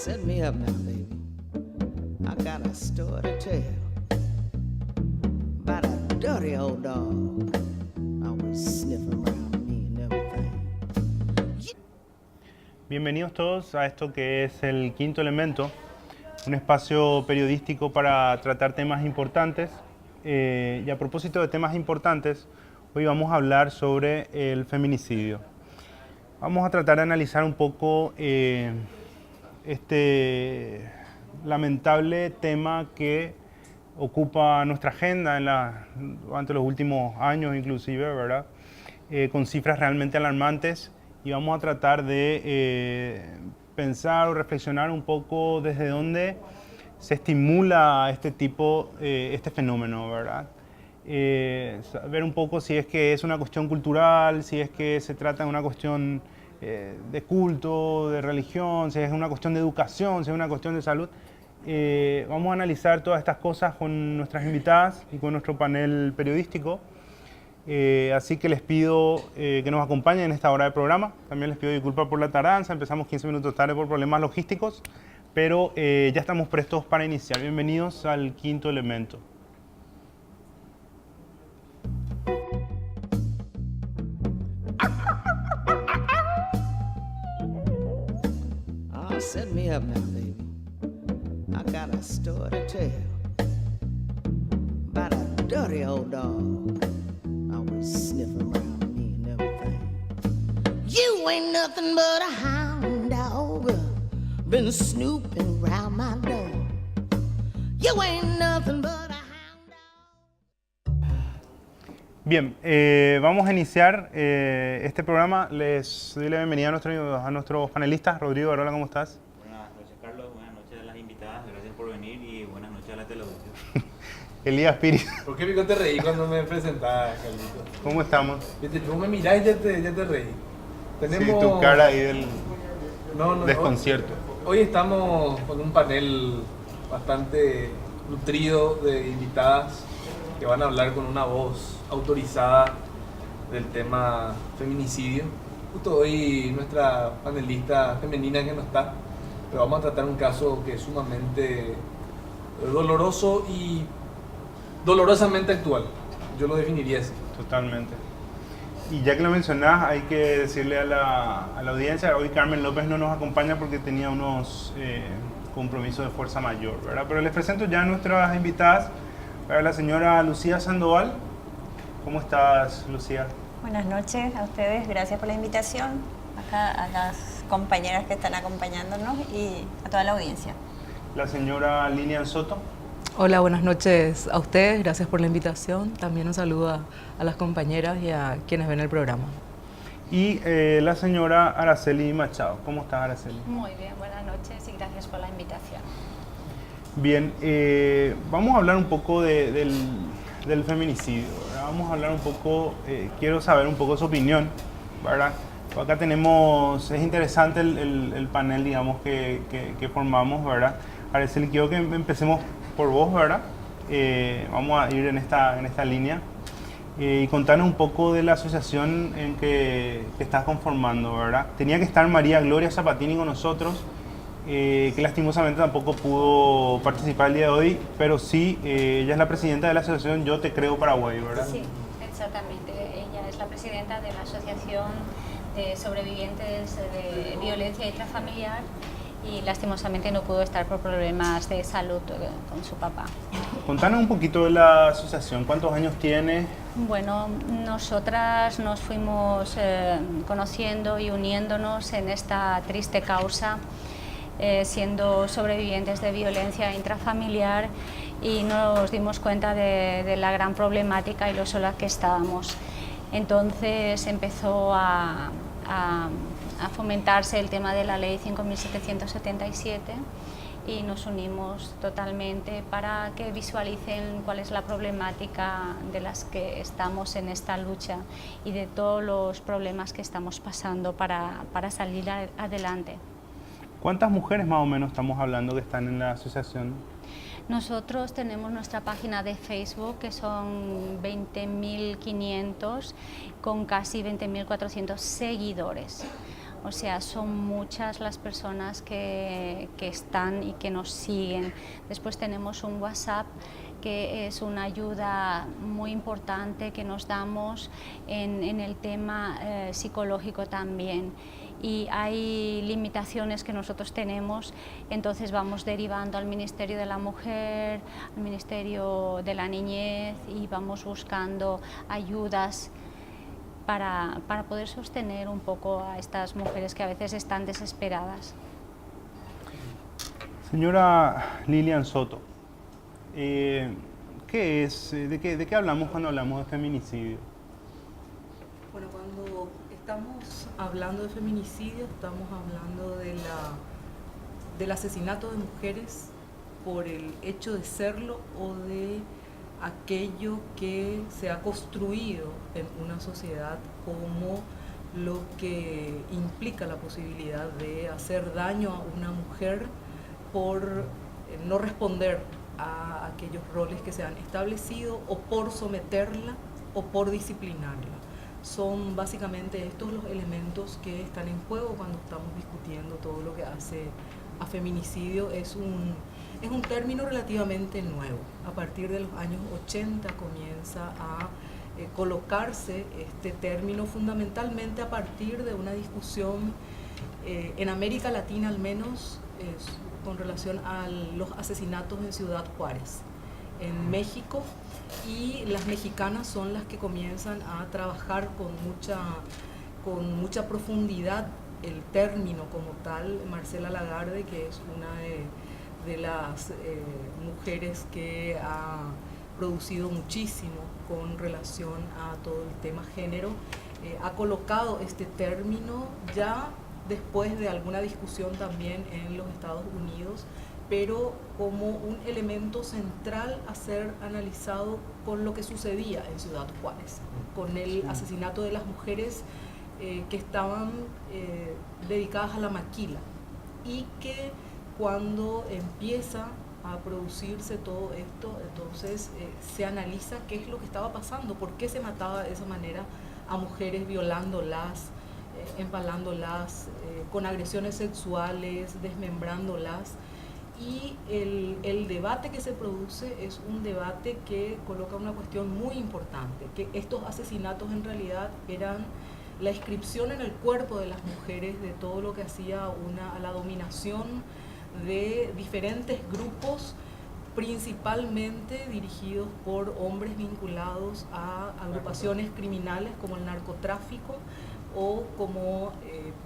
Set me up now, baby. I got a story to tell about a dirty old dog. I was sniffing around me and everything. Bienvenidos todos a esto que es el Quinto Elemento, un espacio periodístico para tratar temas importantes. Y a propósito de temas importantes, hoy vamos a hablar sobre el feminicidio. Vamos a tratar de analizar un poco este lamentable tema que ocupa nuestra agenda durante los últimos años inclusive, ¿verdad? Con cifras realmente alarmantes, y vamos a tratar de pensar o reflexionar un poco desde dónde se estimula este fenómeno, ¿verdad? Ver un poco si es que es una cuestión cultural, si es que se trata de una cuestión de culto, de religión, si es una cuestión de educación, si es una cuestión de salud. Vamos a analizar todas estas cosas con nuestras invitadas y con nuestro panel periodístico. Así que les pido que nos acompañen en esta hora de programa. También les pido disculpas por la tardanza, empezamos 15 minutos tarde por problemas logísticos, pero ya estamos prestos para iniciar. Bienvenidos al Quinto Elemento. Set me up now, baby. I got a story to tell about a dirty old dog. I was sniffing around me and everything. You ain't nothing but a hound dog, been snooping around my door. You ain't nothing but a hound dog. Bien, vamos a iniciar este programa. Les doy la bienvenida a nuestros panelistas. Rodrigo Arola, ¿cómo estás? Buenas noches, Carlos. Buenas noches a las invitadas. Gracias por venir y buenas noches a la teleaudiencia. Elías Piri, ¿Por qué pico te reí cuando me presentabas, Carlito? ¿cómo estamos? Tú me mirás y ya te reí. Tenemos... Sí, tu cara ahí del No, desconcierto. Hoy estamos con un panel bastante nutrido de invitadas que van a hablar con una voz autorizada del tema feminicidio. Justo hoy nuestra panelista femenina que no está, pero vamos a tratar un caso que es sumamente doloroso y dolorosamente actual. Yo lo definiría así. Totalmente. Y ya que lo mencionás, hay que decirle a la audiencia, hoy Carmen López no nos acompaña porque tenía unos compromisos de fuerza mayor, ¿verdad? Pero les presento ya a nuestras invitadas, a la señora Lucía Sandoval. ¿Cómo estás, Lucía? Buenas noches a ustedes, gracias por la invitación, acá a las compañeras que están acompañándonos y a toda la audiencia. La señora Lilian Soto. Hola, buenas noches a ustedes, gracias por la invitación. También un saludo a las compañeras y a quienes ven el programa. Y la señora Araceli Machado. ¿Cómo estás, Araceli? Muy bien, buenas noches y gracias por la invitación. Bien, vamos a hablar un poco del feminicidio, ¿verdad? Vamos a hablar un poco, quiero saber un poco su opinión, ¿verdad? Acá tenemos, es interesante el panel, digamos, que formamos, ¿verdad? Araceli, quiero que empecemos por vos, ¿verdad? Vamos a ir en esta línea y contarnos un poco de la asociación en que estás conformando, ¿verdad? Tenía que estar María Gloria Zapatini con nosotros, que lastimosamente tampoco pudo participar el día de hoy, pero sí, ella es la presidenta de la asociación Yo Te Creo Paraguay, ¿verdad? Sí, exactamente. Ella es la presidenta de la Asociación de Sobrevivientes de Violencia Intrafamiliar y lastimosamente no pudo estar por problemas de salud con su papá. Contanos un poquito de la asociación, ¿cuántos años tiene? Bueno, nosotras nos fuimos conociendo y uniéndonos en esta triste causa, siendo sobrevivientes de violencia intrafamiliar, y nos dimos cuenta de la gran problemática y lo solas que estábamos. Entonces empezó a fomentarse el tema de la ley 5.777 y nos unimos totalmente para que visualicen cuál es la problemática de las que estamos en esta lucha y de todos los problemas que estamos pasando para salir adelante. ¿Cuántas mujeres más o menos estamos hablando que están en la asociación? Nosotros tenemos nuestra página de Facebook, que son 20.500, con casi 20.400 seguidores. O sea, son muchas las personas que están y que nos siguen. Después tenemos un WhatsApp que es una ayuda muy importante que nos damos en el tema psicológico también. Y hay limitaciones que nosotros tenemos, entonces vamos derivando al Ministerio de la Mujer, al Ministerio de la Niñez y vamos buscando ayudas para poder sostener un poco a estas mujeres que a veces están desesperadas. Señora Lilian Soto, ¿qué es, de qué hablamos cuando hablamos de feminicidio? Bueno, cuando estamos hablando de feminicidio, estamos hablando del asesinato de mujeres por el hecho de serlo o de aquello que se ha construido en una sociedad como lo que implica la posibilidad de hacer daño a una mujer por no responder a aquellos roles que se han establecido o por someterla o por disciplinarla. Son básicamente estos los elementos que están en juego cuando estamos discutiendo todo lo que hace a feminicidio. Es un término relativamente nuevo. A partir de los años 80 comienza a colocarse este término fundamentalmente a partir de una discusión en América Latina al menos con relación a los asesinatos en Ciudad Juárez, en México, y las mexicanas son las que comienzan a trabajar con mucha profundidad el término como tal. Marcela Lagarde, que es una de las mujeres que ha producido muchísimo con relación a todo el tema género, ha colocado este término ya después de alguna discusión también en los Estados Unidos, pero como un elemento central a ser analizado con lo que sucedía en Ciudad Juárez, con el asesinato de las mujeres que estaban dedicadas a la maquila, y que cuando empieza a producirse todo esto, entonces se analiza qué es lo que estaba pasando, por qué se mataba de esa manera a mujeres, violándolas, empalándolas, con agresiones sexuales, desmembrándolas. Y el debate que se produce es un debate que coloca una cuestión muy importante, que estos asesinatos en realidad eran la inscripción en el cuerpo de las mujeres de todo lo que hacía a la dominación de diferentes grupos, principalmente dirigidos por hombres vinculados a agrupaciones criminales como el narcotráfico o como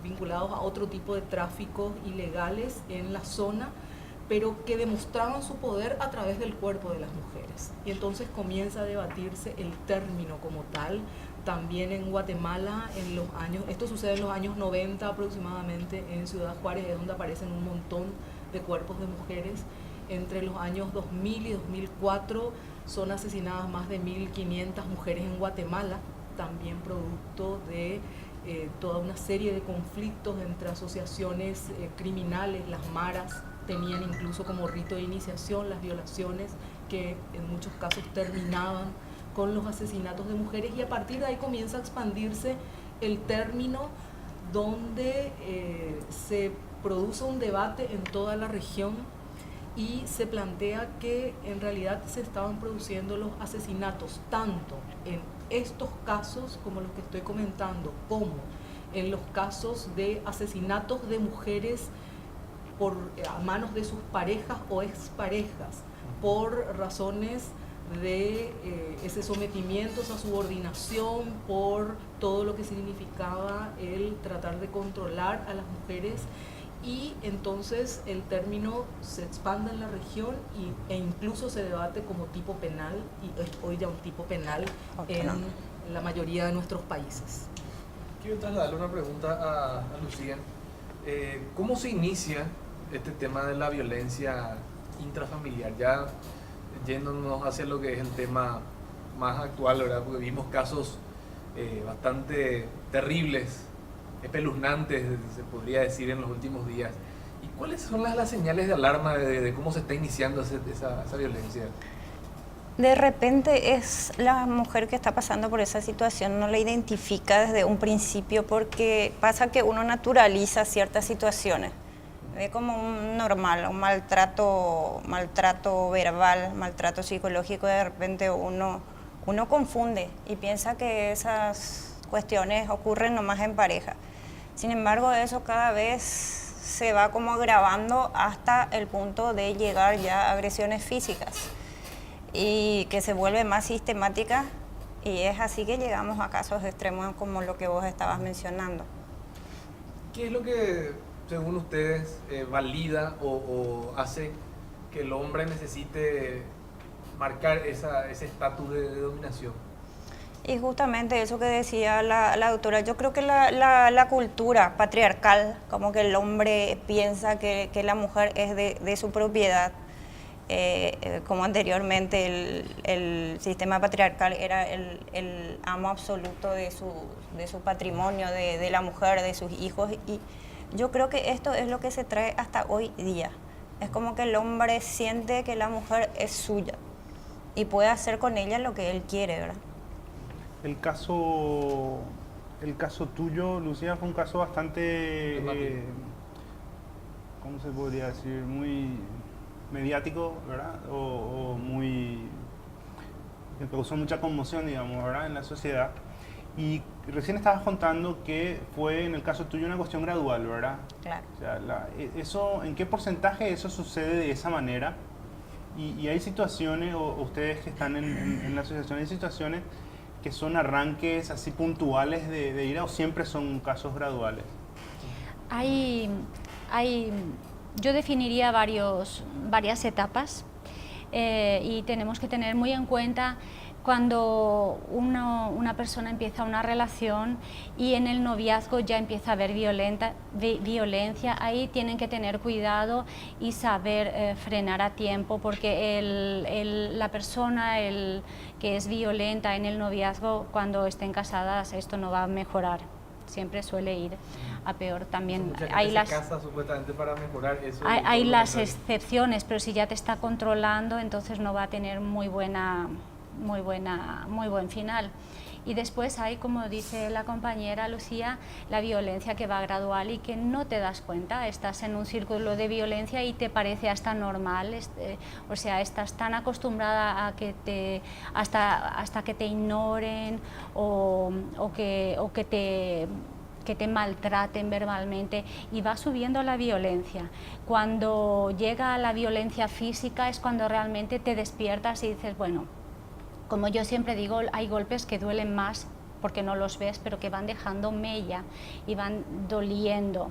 vinculados a otro tipo de tráficos ilegales en la zona, pero que demostraban su poder a través del cuerpo de las mujeres. Y entonces comienza a debatirse el término como tal. También en Guatemala, esto sucede en los años 90 aproximadamente, en Ciudad Juárez es donde aparecen un montón de cuerpos de mujeres. Entre los años 2000 y 2004 son asesinadas más de 1.500 mujeres en Guatemala, también producto de toda una serie de conflictos entre asociaciones criminales. Las maras tenían incluso como rito de iniciación las violaciones, que en muchos casos terminaban con los asesinatos de mujeres, y a partir de ahí comienza a expandirse el término, donde se produce un debate en toda la región y se plantea que en realidad se estaban produciendo los asesinatos tanto en estos casos como los que estoy comentando, como en los casos de asesinatos de mujeres a manos de sus parejas o exparejas, por razones de ese sometimiento, esa subordinación, por todo lo que significaba el tratar de controlar a las mujeres. Y entonces el término se expande en la región e incluso se debate como tipo penal, y es hoy ya un tipo penal en la mayoría de nuestros países. Quiero trasladarle una pregunta a Lucía. ¿Cómo se inicia este tema de la violencia intrafamiliar? Ya yéndonos hacia lo que es el tema más actual, ¿verdad? Porque vimos casos bastante terribles, espeluznantes, se podría decir, en los últimos días. ¿Y cuáles son las señales de alarma de cómo se está iniciando esa violencia? De repente es la mujer que está pasando por esa situación, no la identifica desde un principio porque pasa que uno naturaliza ciertas situaciones. Ve como un normal, un maltrato verbal, maltrato psicológico, de repente uno confunde y piensa que esas cuestiones ocurren nomás en pareja. Sin embargo, eso cada vez se va como agravando hasta el punto de llegar ya a agresiones físicas y que se vuelve más sistemática, y es así que llegamos a casos extremos como lo que vos estabas mencionando. ¿Qué es lo que, según ustedes, valida o hace que el hombre necesite marcar ese estatus de dominación? Y justamente eso que decía la doctora, yo creo que la cultura patriarcal, como que el hombre piensa que la mujer es de su propiedad, como anteriormente el sistema patriarcal era el amo absoluto de su patrimonio, de la mujer, de sus hijos, y yo creo que esto es lo que se trae hasta hoy día. Es como que el hombre siente que la mujer es suya y puede hacer con ella lo que él quiere, ¿verdad? El caso tuyo, Lucía, fue un caso bastante, ¿cómo se podría decir? Muy mediático, ¿verdad? O muy, que causó mucha conmoción, digamos, ¿verdad? En la sociedad. Y recién estabas contando que fue, en el caso tuyo, una cuestión gradual, ¿verdad? Claro. O sea, ¿en qué porcentaje eso sucede de esa manera? Y hay situaciones, o ustedes que están en la asociación, hay situaciones que son arranques así puntuales de ira, o siempre son casos graduales? Yo definiría varias etapas, y tenemos que tener muy en cuenta cuando una persona empieza una relación y en el noviazgo ya empieza a haber violencia. Ahí tienen que tener cuidado y saber frenar a tiempo, porque la persona que es violenta en el noviazgo, cuando estén casadas, esto no va a mejorar. Siempre suele ir a peor. También hay casa supuestamente para mejorar eso. Hay las excepciones, pero si ya te está controlando, entonces no va a tener muy buen final. Y después hay, como dice la compañera Lucía, la violencia que va gradual y que no te das cuenta. Estás en un círculo de violencia y te parece hasta normal, o sea, estás tan acostumbrada a que hasta que te ignoren o que te maltraten verbalmente, y va subiendo la violencia. Cuando llega la violencia física es cuando realmente te despiertas y dices, bueno, como yo siempre digo, hay golpes que duelen más porque no los ves, pero que van dejando mella y van doliendo.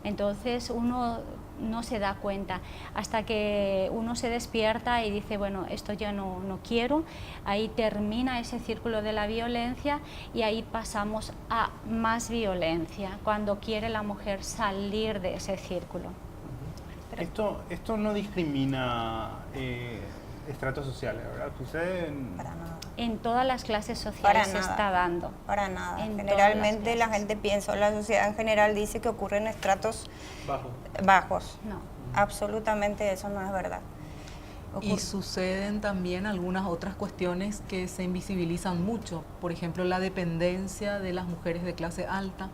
Entonces uno no se da cuenta hasta que uno se despierta y dice, bueno, esto ya no quiero. Ahí termina ese círculo de la violencia y ahí pasamos a más violencia, cuando quiere la mujer salir de ese círculo. Esto no discrimina estratos sociales, ¿verdad? Para nada. En todas las clases sociales se está dando. Para nada. En Generalmente la gente piensa, la sociedad en general dice que ocurre en estratos bajos. No. Absolutamente eso no es verdad. Y suceden también algunas otras cuestiones que se invisibilizan mucho. Por ejemplo, la dependencia de las mujeres de clase alta.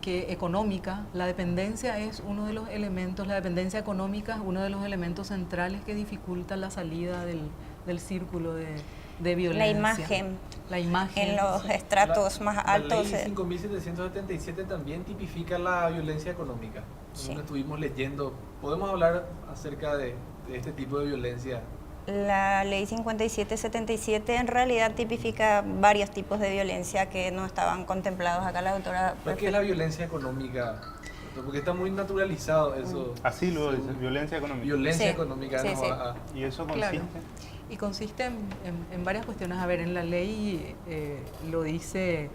Económica. La dependencia es uno de los elementos, la dependencia económica es uno de los elementos centrales que dificulta la salida del círculo de violencia. La imagen. En los estratos más altos. La ley 5.777 también tipifica la violencia económica. Sí. Estuvimos leyendo. ¿Podemos hablar acerca de este tipo de violencia? La ley 5777 en realidad tipifica varios tipos de violencia que no estaban contemplados acá, la doctora. ¿Qué es la violencia económica? Porque está muy naturalizado eso. Así lo dice, violencia económica. Violencia Sí, económica. sí, ¿no? sí. ¿Y eso consiste? Claro. Y consiste en varias cuestiones. A ver, en la ley lo dice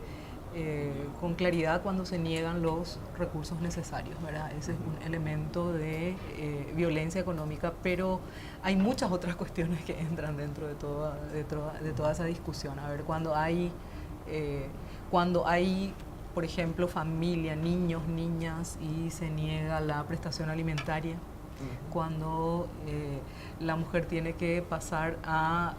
con claridad cuando se niegan los recursos necesarios, ¿verdad? Ese es un elemento de violencia económica, pero hay muchas otras cuestiones que entran dentro de toda esa discusión. A ver, cuando hay, por ejemplo, familia, niños, niñas, y se niega la prestación alimentaria, cuando la mujer tiene que pasar a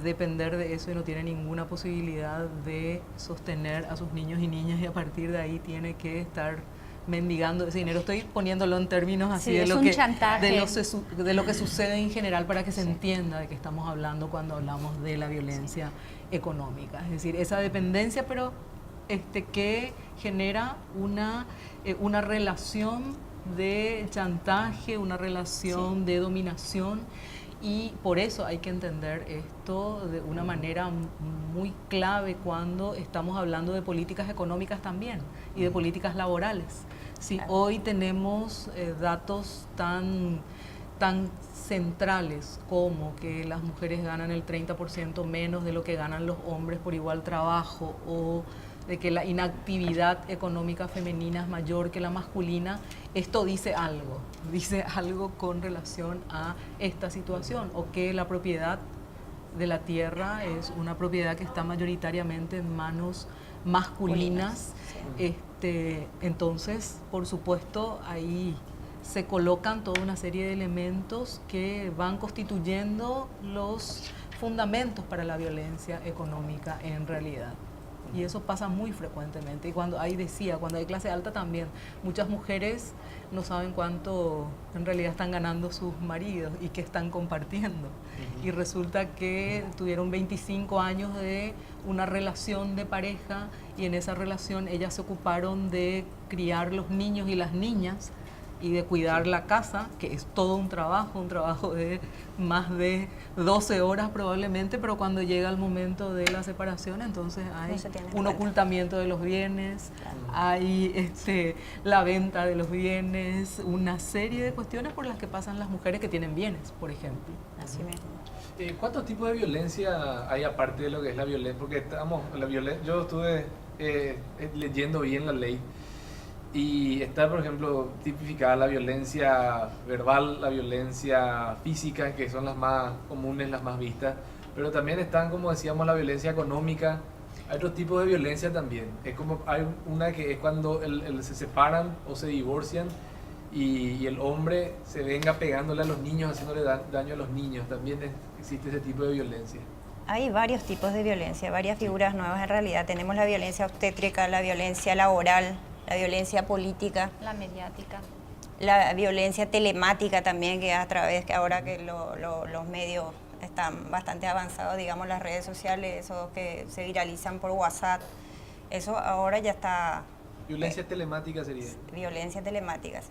depender de eso y no tiene ninguna posibilidad de sostener a sus niños y niñas, y a partir de ahí tiene que estar mendigando ese dinero. Estoy poniéndolo en términos así Sí, de es lo un que chantaje. de lo que sucede en general, para que se entienda de qué estamos hablando cuando hablamos de la violencia económica. Es decir, esa dependencia, pero que genera una relación de chantaje, una relación de dominación, y por eso hay que entender esto de una manera muy clave cuando estamos hablando de políticas económicas también y de políticas laborales. Si hoy tenemos datos tan centrales como que las mujeres ganan el 30% menos de lo que ganan los hombres por igual trabajo, o de que la inactividad económica femenina es mayor que la masculina, esto dice algo con relación a esta situación, o que la propiedad de la tierra es una propiedad que está mayoritariamente en manos masculinas. Entonces, por supuesto, ahí se colocan toda una serie de elementos que van constituyendo los fundamentos para la violencia económica en realidad. Y eso pasa muy frecuentemente. Y cuando hay clase alta también, muchas mujeres no saben cuánto en realidad están ganando sus maridos y qué están compartiendo. Y resulta que tuvieron 25 años de una relación de pareja, y en esa relación ellas se ocuparon de criar los niños y las niñas y de cuidar la casa, que es todo un trabajo de más de 12 horas probablemente, pero cuando llega el momento de la separación, entonces hay un ocultamiento de los bienes, hay la venta de los bienes, una serie de cuestiones por las que pasan las mujeres que tienen bienes, por ejemplo. Así mismo. ¿Cuántos tipos de violencia hay aparte de lo que es la violencia? Porque yo estuve leyendo bien la ley, y está, por ejemplo, tipificada la violencia verbal, la violencia física, que son las más comunes, las más vistas, pero también están, como decíamos, la violencia económica. Hay otros tipos de violencia también. Es como, hay una que es cuando se separan o se divorcian y el hombre se venga pegándole a los niños, haciéndole daño a los niños. También existe ese tipo de violencia. Hay varios tipos de violencia, varias figuras nuevas en realidad. Tenemos la violencia obstétrica, la violencia laboral, la violencia política, La mediática. la violencia telemática también, que a través, que ahora que los medios están bastante avanzados, digamos las redes sociales, esos que se viralizan por WhatsApp, eso ahora ya está... ¿Violencia telemática sería? Violencia telemática.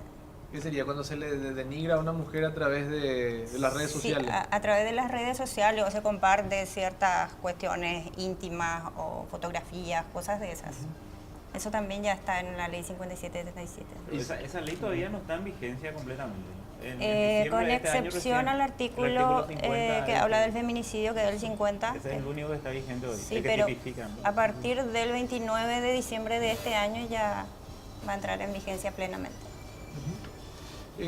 ¿Qué sería? Cuando se le denigra a una mujer a través de las redes sociales. Sí, a través de las redes sociales, o se comparte ciertas cuestiones íntimas o fotografías, cosas de esas. Eso también ya está en la ley 5777. Pero esa ley todavía no está en vigencia completamente. Con excepción al artículo 50 que habla del feminicidio, que es del 50. Ese es el único que está vigente hoy. Sí, el que pero tipifica, ¿no? a partir del 29 de diciembre de este año ya va a entrar en vigencia plenamente.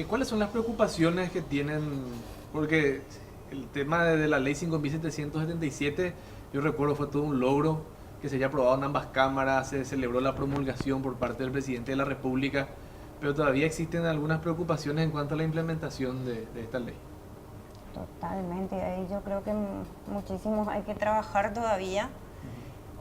¿Cuáles son las preocupaciones que tienen? Porque el tema de la ley 5777, yo recuerdo, fue todo un logro que se haya aprobado en ambas cámaras, se celebró la promulgación por parte del presidente de la República, pero todavía existen algunas preocupaciones en cuanto a la implementación de esta ley. Totalmente, ahí yo creo que muchísimos hay que trabajar todavía.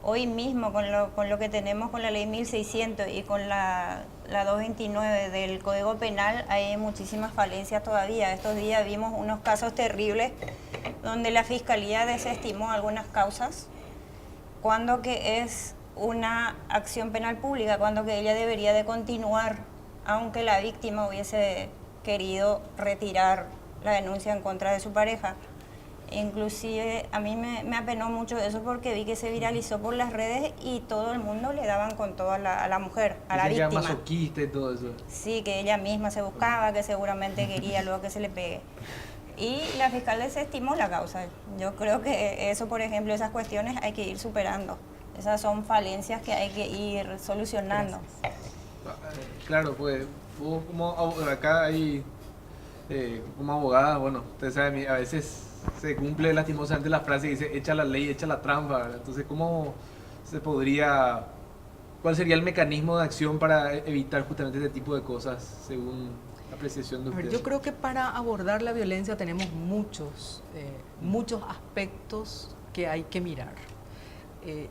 Hoy mismo con lo que tenemos con la ley 1600 y con la 229 del Código Penal hay muchísimas falencias todavía. Estos días vimos unos casos terribles donde la Fiscalía desestimó algunas causas cuando que es una acción penal pública, cuando que ella debería de continuar, aunque la víctima hubiese querido retirar la denuncia en contra de su pareja. Inclusive a mí me apenó mucho eso, porque vi que se viralizó por las redes y todo el mundo le daban con todo a la mujer, a la víctima. Masoquista y todo eso. Sí, que ella misma se buscaba, que seguramente quería luego que se le pegue. Y la fiscal desestimó la causa. Yo creo que eso, por ejemplo, esas cuestiones hay que ir superando. Esas son falencias que hay que ir solucionando. Claro, pues vos acá hay como abogada, bueno, usted sabe, a veces se cumple lastimosamente la frase que dice echa la ley, echa la trampa, ¿verdad? Entonces, ¿cómo se podría, cuál sería el mecanismo de acción para evitar justamente este tipo de cosas según apreciación de A ver, ustedes. yo creo que para abordar la violencia tenemos muchos aspectos que hay que mirar.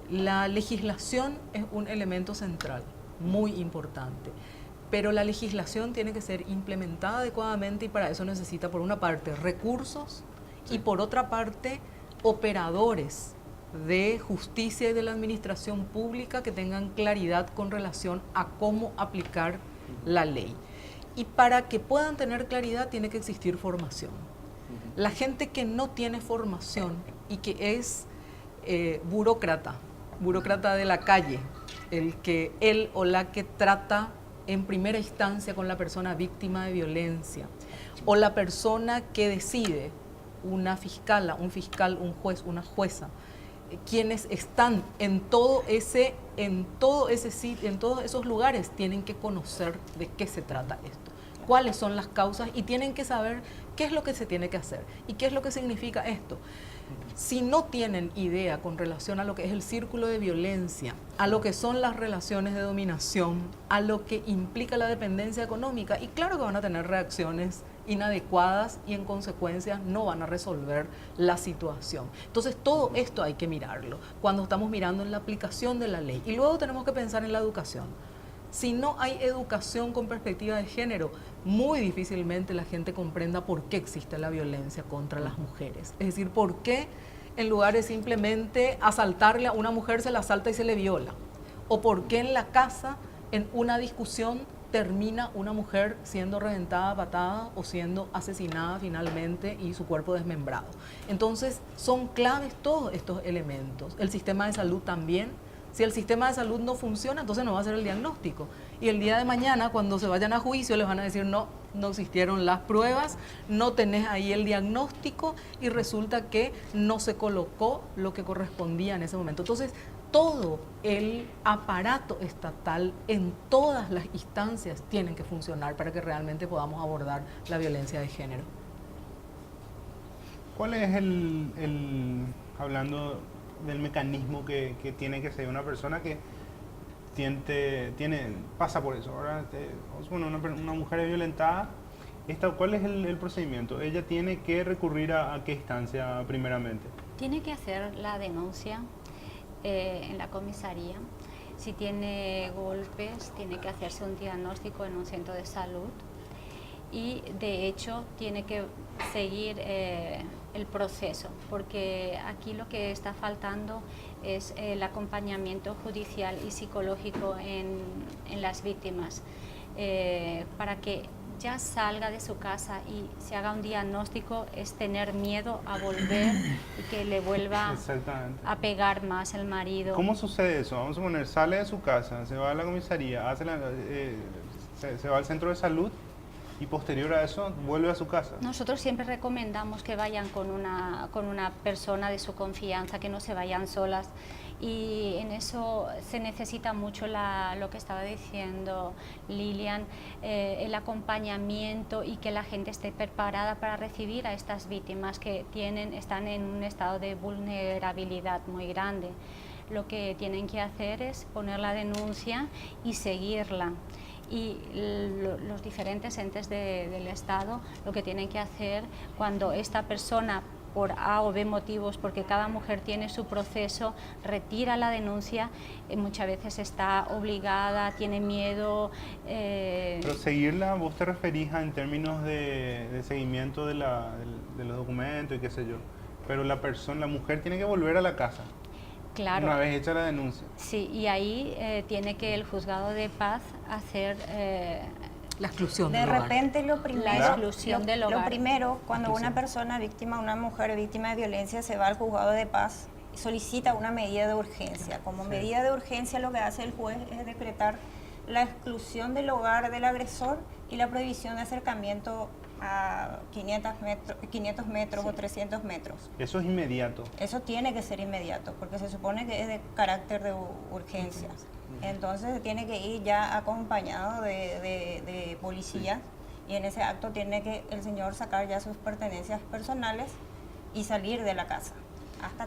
La legislación es un elemento central, muy importante, pero la legislación tiene que ser implementada adecuadamente y para eso necesita, por una parte, recursos y por otra parte, operadores de justicia y de la administración pública que tengan claridad con relación a cómo aplicar la ley. Y para que puedan tener claridad tiene que existir formación. La gente que no tiene formación y que es burócrata de la calle, él o la que trata en primera instancia con la persona víctima de violencia, o la persona que decide, una fiscala, un fiscal, un juez, una jueza, quienes están en todos esos lugares tienen que conocer de qué se trata esto, cuáles son las causas y tienen que saber qué es lo que se tiene que hacer y qué es lo que significa esto. Si no tienen idea con relación a lo que es el círculo de violencia, a lo que son las relaciones de dominación, a lo que implica la dependencia económica, y claro que van a tener reacciones inadecuadas y en consecuencia no van a resolver la situación. Entonces todo esto hay que mirarlo cuando estamos mirando en la aplicación de la ley. Y luego tenemos que pensar en la educación. Si no hay educación con perspectiva de género, muy difícilmente la gente comprenda por qué existe la violencia contra las mujeres. Es decir, por qué en lugar de simplemente asaltarle a una mujer se la asalta y se le viola. O por qué en la casa, en una discusión, termina una mujer siendo reventada a patada o siendo asesinada finalmente y su cuerpo desmembrado. Entonces, son claves todos estos elementos. El sistema de salud también. Si el sistema de salud no funciona, entonces no va a hacer el diagnóstico. Y el día de mañana, cuando se vayan a juicio, les van a decir, no existieron las pruebas, no tenés ahí el diagnóstico y resulta que no se colocó lo que correspondía en ese momento. Entonces, todo el aparato estatal en todas las instancias tienen que funcionar para que realmente podamos abordar la violencia de género. ¿Cuál es hablando del mecanismo que tiene que ser una persona que pasa por eso, ¿verdad? Bueno, una mujer es violentada, ¿cuál es el procedimiento? ¿Ella tiene que recurrir a qué instancia primeramente? Tiene que hacer la denuncia en la comisaría. Si tiene golpes, tiene que hacerse un diagnóstico en un centro de salud y de hecho tiene que seguir el proceso, porque aquí lo que está faltando es el acompañamiento judicial y psicológico en las víctimas, para que ya salga de su casa y se haga un diagnóstico es tener miedo a volver y que le vuelva a pegar más el marido. ¿Cómo sucede eso? Vamos a poner, sale de su casa, se va a la comisaría, se va al centro de salud y posterior a eso vuelve a su casa. Nosotros siempre recomendamos que vayan con una persona de su confianza, que no se vayan solas. Y en eso se necesita mucho lo que estaba diciendo Lilian, el acompañamiento y que la gente esté preparada para recibir a estas víctimas que están en un estado de vulnerabilidad muy grande. Lo que tienen que hacer es poner la denuncia y seguirla. Y los diferentes entes del Estado lo que tienen que hacer cuando esta persona, por A o B motivos, porque cada mujer tiene su proceso, retira la denuncia, muchas veces está obligada, tiene miedo. Pero seguirla, vos te referís en términos de seguimiento de los documentos y qué sé yo, pero la mujer tiene que volver a la casa. Claro. Una vez hecha la denuncia. Sí, y ahí tiene que el juzgado de paz hacer la exclusión de del hogar. repente la exclusión del hogar. Lo primero, cuando una persona víctima, una mujer víctima de violencia se va al juzgado de paz, solicita una medida de urgencia. Como medida de urgencia lo que hace el juez es decretar la exclusión del hogar del agresor y la prohibición de acercamiento a 500 metros o 300 metros. Eso es inmediato. Eso tiene que ser inmediato, porque se supone que es de carácter de urgencia. Entonces tiene que ir ya acompañado de policía y en ese acto tiene que el señor sacar ya sus pertenencias personales y salir de la casa.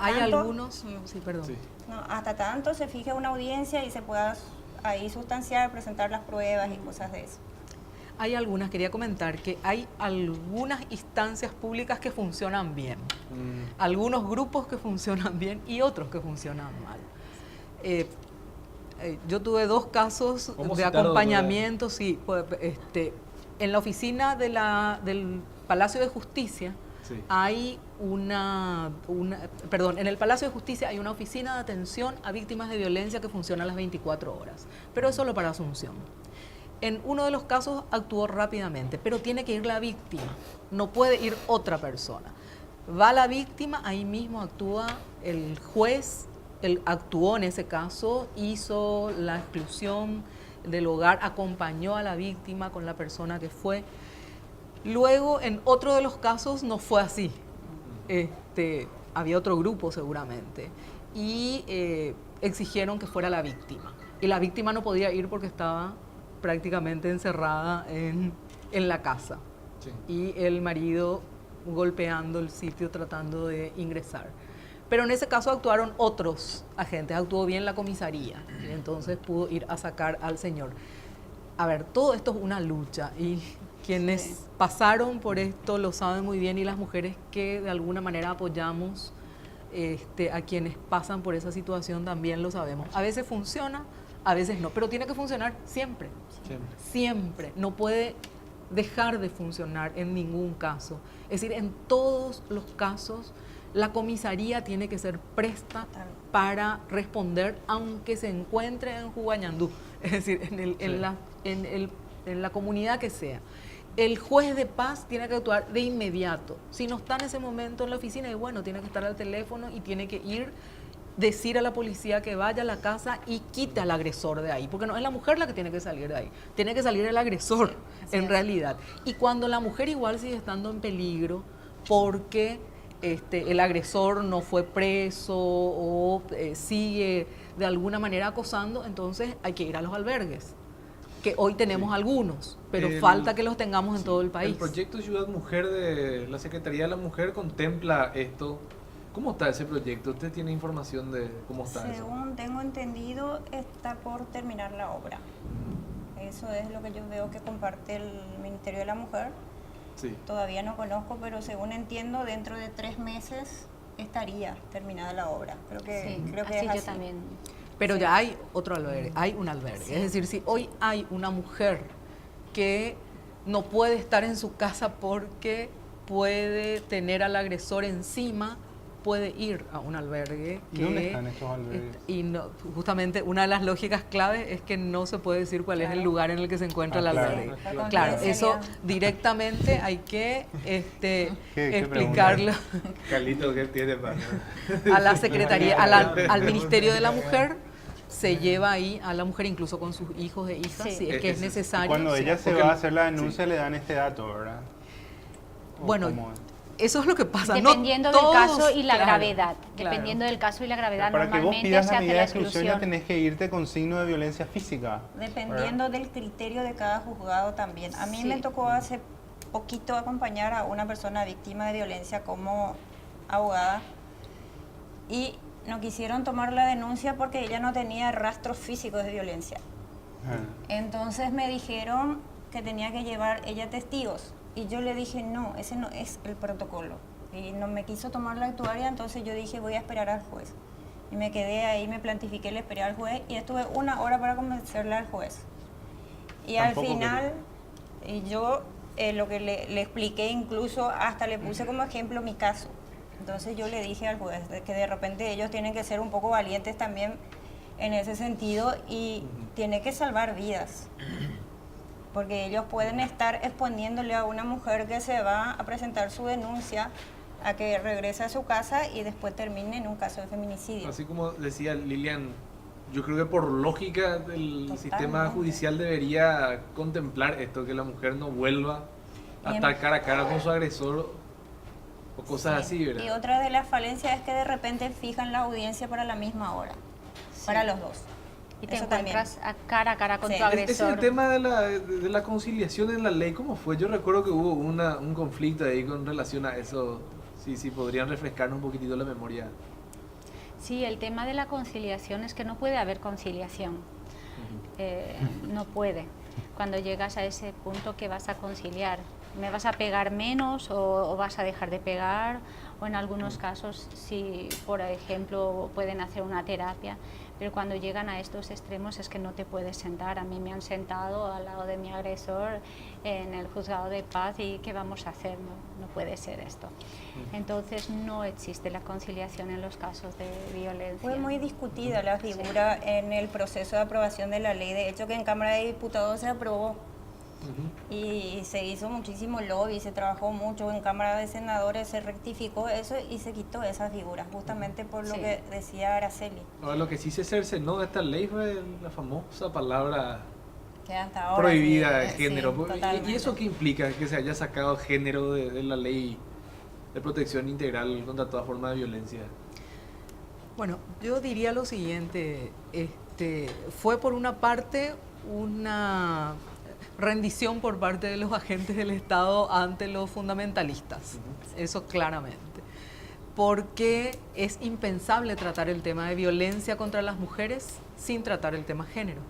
Hay algunos, sí, perdón. Sí. No, hasta tanto se fije una audiencia y se pueda ahí sustanciar, presentar las pruebas y cosas de eso. Hay algunas, quería comentar que hay algunas instancias públicas que funcionan bien, algunos grupos que funcionan bien y otros que funcionan mal. Yo tuve 2 casos de acompañamiento, sí, en la oficina del Palacio de Justicia. Sí. Hay en el Palacio de Justicia hay una oficina de atención a víctimas de violencia que funciona a las 24 horas, pero es solo para Asunción. En uno de los casos actuó rápidamente, pero tiene que ir la víctima, no puede ir otra persona. Va la víctima, ahí mismo actúa el juez, él actuó en ese caso, hizo la exclusión del hogar, acompañó a la víctima con la persona que fue. Luego, en otro de los casos no fue así. Había otro grupo seguramente y exigieron que fuera la víctima. Y la víctima no podía ir porque estaba prácticamente encerrada en la casa. Sí. Y el marido golpeando el sitio tratando de ingresar. Pero en ese caso actuaron otros agentes, actuó bien la comisaría y entonces pudo ir a sacar al señor. A ver, todo esto es una lucha y quienes pasaron por esto lo saben muy bien y las mujeres que de alguna manera apoyamos a quienes pasan por esa situación también lo sabemos. A veces funciona, a veces no, pero tiene que funcionar siempre. Siempre. No puede dejar de funcionar en ningún caso. Es decir, en todos los casos la comisaría tiene que ser presta para responder aunque se encuentre en Huañandú, es decir, en la comunidad que sea. El juez de paz tiene que actuar de inmediato. Si no está en ese momento en la oficina, y bueno, tiene que estar al teléfono y tiene que ir, decir a la policía que vaya a la casa y quite al agresor de ahí, porque no es la mujer la que tiene que salir de ahí, tiene que salir el agresor en realidad. Y cuando la mujer igual sigue estando en peligro porque el agresor no fue preso o sigue de alguna manera acosando, entonces hay que ir a los albergues, que hoy tenemos algunos, pero falta que los tengamos en todo el país. El proyecto Ciudad Mujer de la Secretaría de la Mujer contempla esto. ¿Cómo está ese proyecto? ¿Usted tiene información de cómo está eso? Según tengo entendido, está por terminar la obra. Eso es lo que yo veo que comparte el Ministerio de la Mujer. Sí. Todavía no conozco, pero según entiendo, dentro de 3 meses estaría terminada la obra. Creo que es así. Yo también. Pero ya hay otro albergue, hay un albergue. Sí. Es decir, si hoy hay una mujer que no puede estar en su casa porque puede tener al agresor encima, puede ir a un albergue. ¿Dónde están estos albergues? Y no, justamente una de las lógicas claves es que no se puede decir cuál es el lugar en el que se encuentra el albergue. Claro, eso directamente hay que explicarlo. Carlito, ¿qué tiene para? A la Secretaría, al Ministerio de la Mujer. Se lleva ahí a la mujer incluso con sus hijos e hijas, si es que es necesario. Cuando ella se va a hacer la denuncia le dan este dato, ¿verdad? Bueno, eso es lo que pasa. Dependiendo del caso y la gravedad. Dependiendo del caso y la gravedad, para que vos pidas la medida de exclusión exclusión. Tenés que irte con signo de violencia física. Dependiendo del criterio de cada juzgado también. A mí me tocó hace poquito acompañar a una persona víctima de violencia como abogada y no quisieron tomar la denuncia porque ella no tenía rastros físicos de violencia. Entonces me dijeron que tenía que llevar ella testigos. Y yo le dije, no, ese no es el protocolo. Y no me quiso tomar la actuaria, entonces yo dije, voy a esperar al juez. Y me quedé ahí, me plantifiqué, le esperé al juez y estuve 1 hora para convencerle al juez. Y al final, y yo lo que le expliqué, incluso hasta le puse como ejemplo mi caso. Entonces yo le dije al juez que de repente ellos tienen que ser un poco valientes también en ese sentido y tiene que salvar vidas. Porque ellos pueden estar exponiéndole a una mujer que se va a presentar su denuncia a que regrese a su casa y después termine en un caso de feminicidio. Así como decía Lilian, yo creo que por lógica el sistema judicial debería contemplar esto, que la mujer no vuelva a estar cara a cara con su agresor o cosas así, ¿verdad? Y otra de las falencias es que de repente fijan la audiencia para la misma hora, para los dos. Y te encuentras cara a cara con tu agresor. Es el tema de la conciliación en la ley, ¿cómo fue? Yo recuerdo que hubo un conflicto ahí con relación a eso. Sí, podrían refrescarnos un poquitito la memoria. Sí, el tema de la conciliación es que no puede haber conciliación. No puede. Cuando llegas a ese punto, ¿qué vas a conciliar? ¿Me vas a pegar menos o vas a dejar de pegar? O en algunos casos, si por ejemplo pueden hacer una terapia, pero cuando llegan a estos extremos es que no te puedes sentar. A mí me han sentado al lado de mi agresor en el juzgado de paz y ¿qué vamos a hacer? No puede ser esto. Entonces no existe la conciliación en los casos de violencia. Fue muy discutida la figura en el proceso de aprobación de la ley. De hecho, que en Cámara de Diputados se aprobó. Y se hizo muchísimo lobby, se trabajó mucho, en Cámara de Senadores se rectificó eso y se quitó esa figura, justamente por lo que decía Araceli. Ahora, lo que sí se cercenó de esta ley fue la famosa palabra Que hasta ahora prohibida de sí, género. sí, totalmente. ¿Y eso qué implica? Que se haya sacado género de la ley de protección integral contra toda forma de violencia. Bueno, yo diría lo siguiente, fue por una parte una rendición por parte de los agentes del Estado ante los fundamentalistas, eso claramente, porque es impensable tratar el tema de violencia contra las mujeres sin tratar el tema género,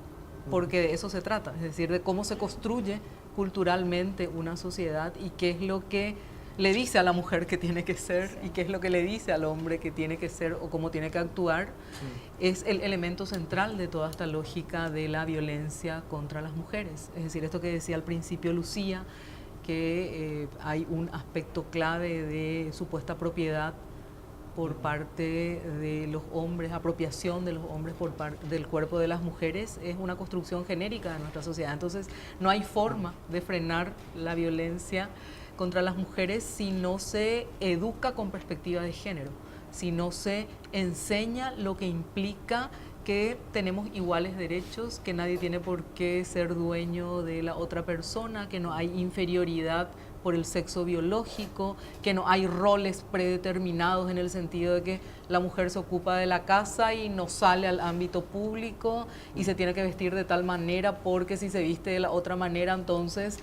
porque de eso se trata, es decir, de cómo se construye culturalmente una sociedad y qué es lo que le dice a la mujer que tiene que ser y qué es lo que le dice al hombre que tiene que ser o cómo tiene que actuar, es el elemento central de toda esta lógica de la violencia contra las mujeres. Es decir, esto que decía al principio Lucía, que hay un aspecto clave de supuesta propiedad por parte de los hombres, apropiación de los hombres por parte del cuerpo de las mujeres, es una construcción genérica de nuestra sociedad. Entonces, no hay forma de frenar la violencia contra las mujeres si no se educa con perspectiva de género, si no se enseña lo que implica que tenemos iguales derechos, que nadie tiene por qué ser dueño de la otra persona, que no hay inferioridad por el sexo biológico, que no hay roles predeterminados en el sentido de que la mujer se ocupa de la casa y no sale al ámbito público y se tiene que vestir de tal manera porque si se viste de la otra manera entonces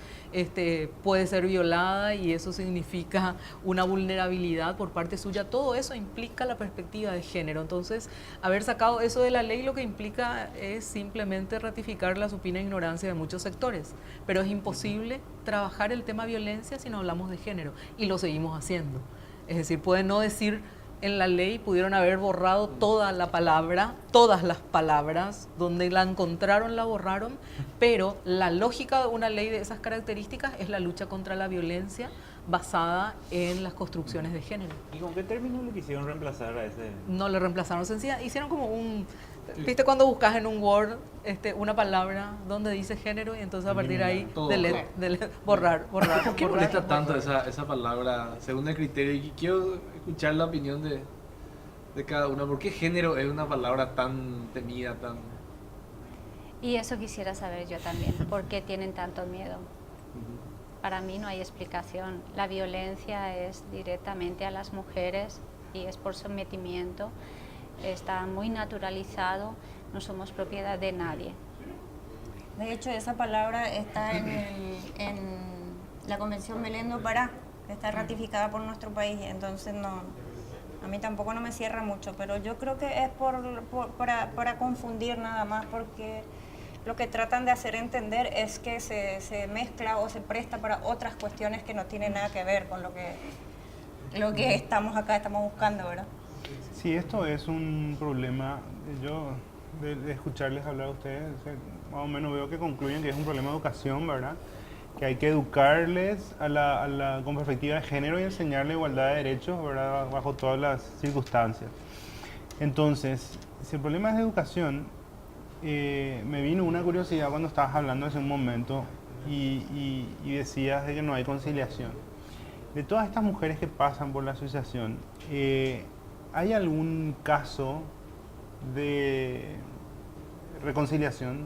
puede ser violada y eso significa una vulnerabilidad por parte suya. Todo eso implica la perspectiva de género. Entonces, haber sacado eso de la ley lo que implica es simplemente ratificar la supina ignorancia de muchos sectores, pero es imposible trabajar el tema violencia si no hablamos de género y lo seguimos haciendo. Es decir, pueden no decir en la ley, pudieron haber borrado toda la palabra, todas las palabras, donde la encontraron la borraron, pero la lógica de una ley de esas características es la lucha contra la violencia basada en las construcciones de género. ¿Y con qué término le quisieron reemplazar a ese? No le reemplazaron, sencilla, hicieron como un... ¿Viste cuando buscas en un Word una palabra donde dice género y entonces a partir de ahí borrar? ¿Por qué molesta tanto esa palabra según el criterio? Y quiero escuchar la opinión de cada una. ¿Por qué género es una palabra tan temida, tan...? Y eso quisiera saber yo también, ¿por qué tienen tanto miedo? Para mí no hay explicación. La violencia es directamente a las mujeres y es por sometimiento. Está muy naturalizado, no somos propiedad de nadie. De hecho, esa palabra está en la Convención Belén do Pará, que está ratificada por nuestro país, entonces no, a mí tampoco no me cierra mucho, pero yo creo que es para confundir nada más, porque lo que tratan de hacer entender es que se mezcla o se presta para otras cuestiones que no tienen nada que ver con lo que estamos buscando, ¿verdad? Sí, esto es un problema. Yo, de escucharles hablar a ustedes, más o menos veo que concluyen que es un problema de educación, ¿verdad? Que hay que educarles con perspectiva de género y enseñarle igualdad de derechos, ¿verdad? Bajo todas las circunstancias. Entonces, si el problema es de educación, me vino una curiosidad cuando estabas hablando hace un momento y decías de que no hay conciliación. De todas estas mujeres que pasan por la asociación, ¿hay algún caso de reconciliación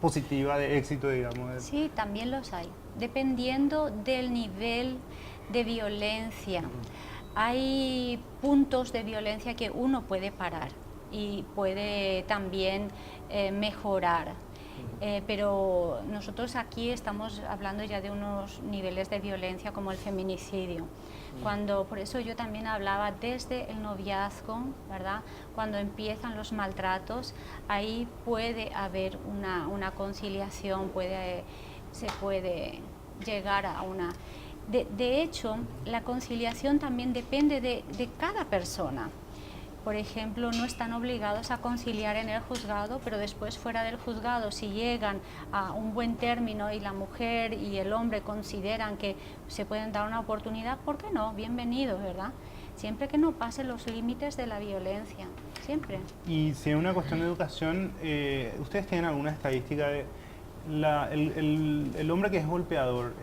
positiva, de éxito, digamos? Sí, también los hay, dependiendo del nivel de violencia. Hay puntos de violencia que uno puede parar y puede también mejorar. Pero nosotros aquí estamos hablando ya de unos niveles de violencia como el feminicidio. Por eso yo también hablaba desde el noviazgo, ¿verdad? Cuando empiezan los maltratos, ahí puede haber una conciliación, se puede llegar a una... De hecho, la conciliación también depende de cada persona. Por ejemplo, no están obligados a conciliar en el juzgado, pero después fuera del juzgado, si llegan a un buen término y la mujer y el hombre consideran que se pueden dar una oportunidad, ¿por qué no? Bienvenido, ¿verdad? Siempre que no pase los límites de la violencia, siempre. Y si es una cuestión de educación, ¿ustedes tienen alguna estadística de el hombre que es golpeador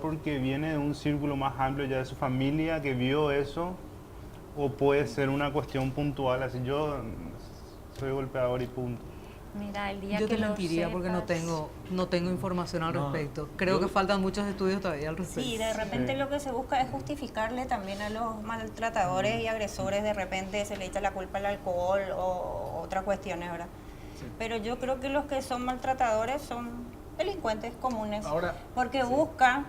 porque viene de un círculo más amplio ya de su familia que vio eso? ¿O puede ser una cuestión puntual, así yo soy golpeador y punto? Mira, el día Yo que te lo mentiría porque no tengo información al respecto. Creo que faltan muchos estudios todavía al respecto. Sí, de repente Sí. lo que se busca es justificarle también a los maltratadores y agresores, de repente se le echa la culpa al alcohol o otras cuestiones, ¿verdad? Sí. Pero yo creo que los que son maltratadores son delincuentes comunes, Ahora, porque sí. busca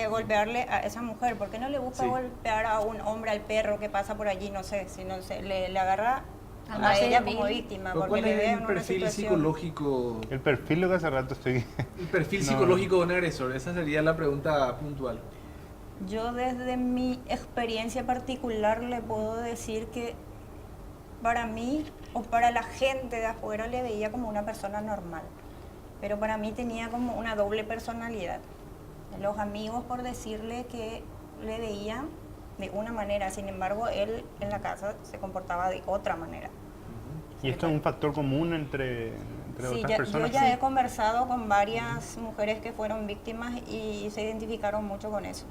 golpearle a esa mujer. ¿Por qué no le busca Sí. golpear a un hombre, al perro que pasa por allí? No sé, si no sé, le agarra Al a más ella débil. como víctima, Pero porque ¿cuál le es ve en el una perfil situación... psicológico? El perfil lo que hace rato estoy... El perfil No. psicológico de un agresor, esa sería la pregunta puntual. Yo desde mi experiencia particular le puedo decir que para mí o para la gente de afuera le veía como una persona normal, pero para mí tenía como una doble personalidad. Los amigos, por decirle, que le veían de una manera, sin embargo él en la casa se comportaba de otra manera. ¿Y esto es un factor común entre Sí, otras yo personas? ya he conversado con varias mujeres que fueron víctimas y se identificaron mucho con eso.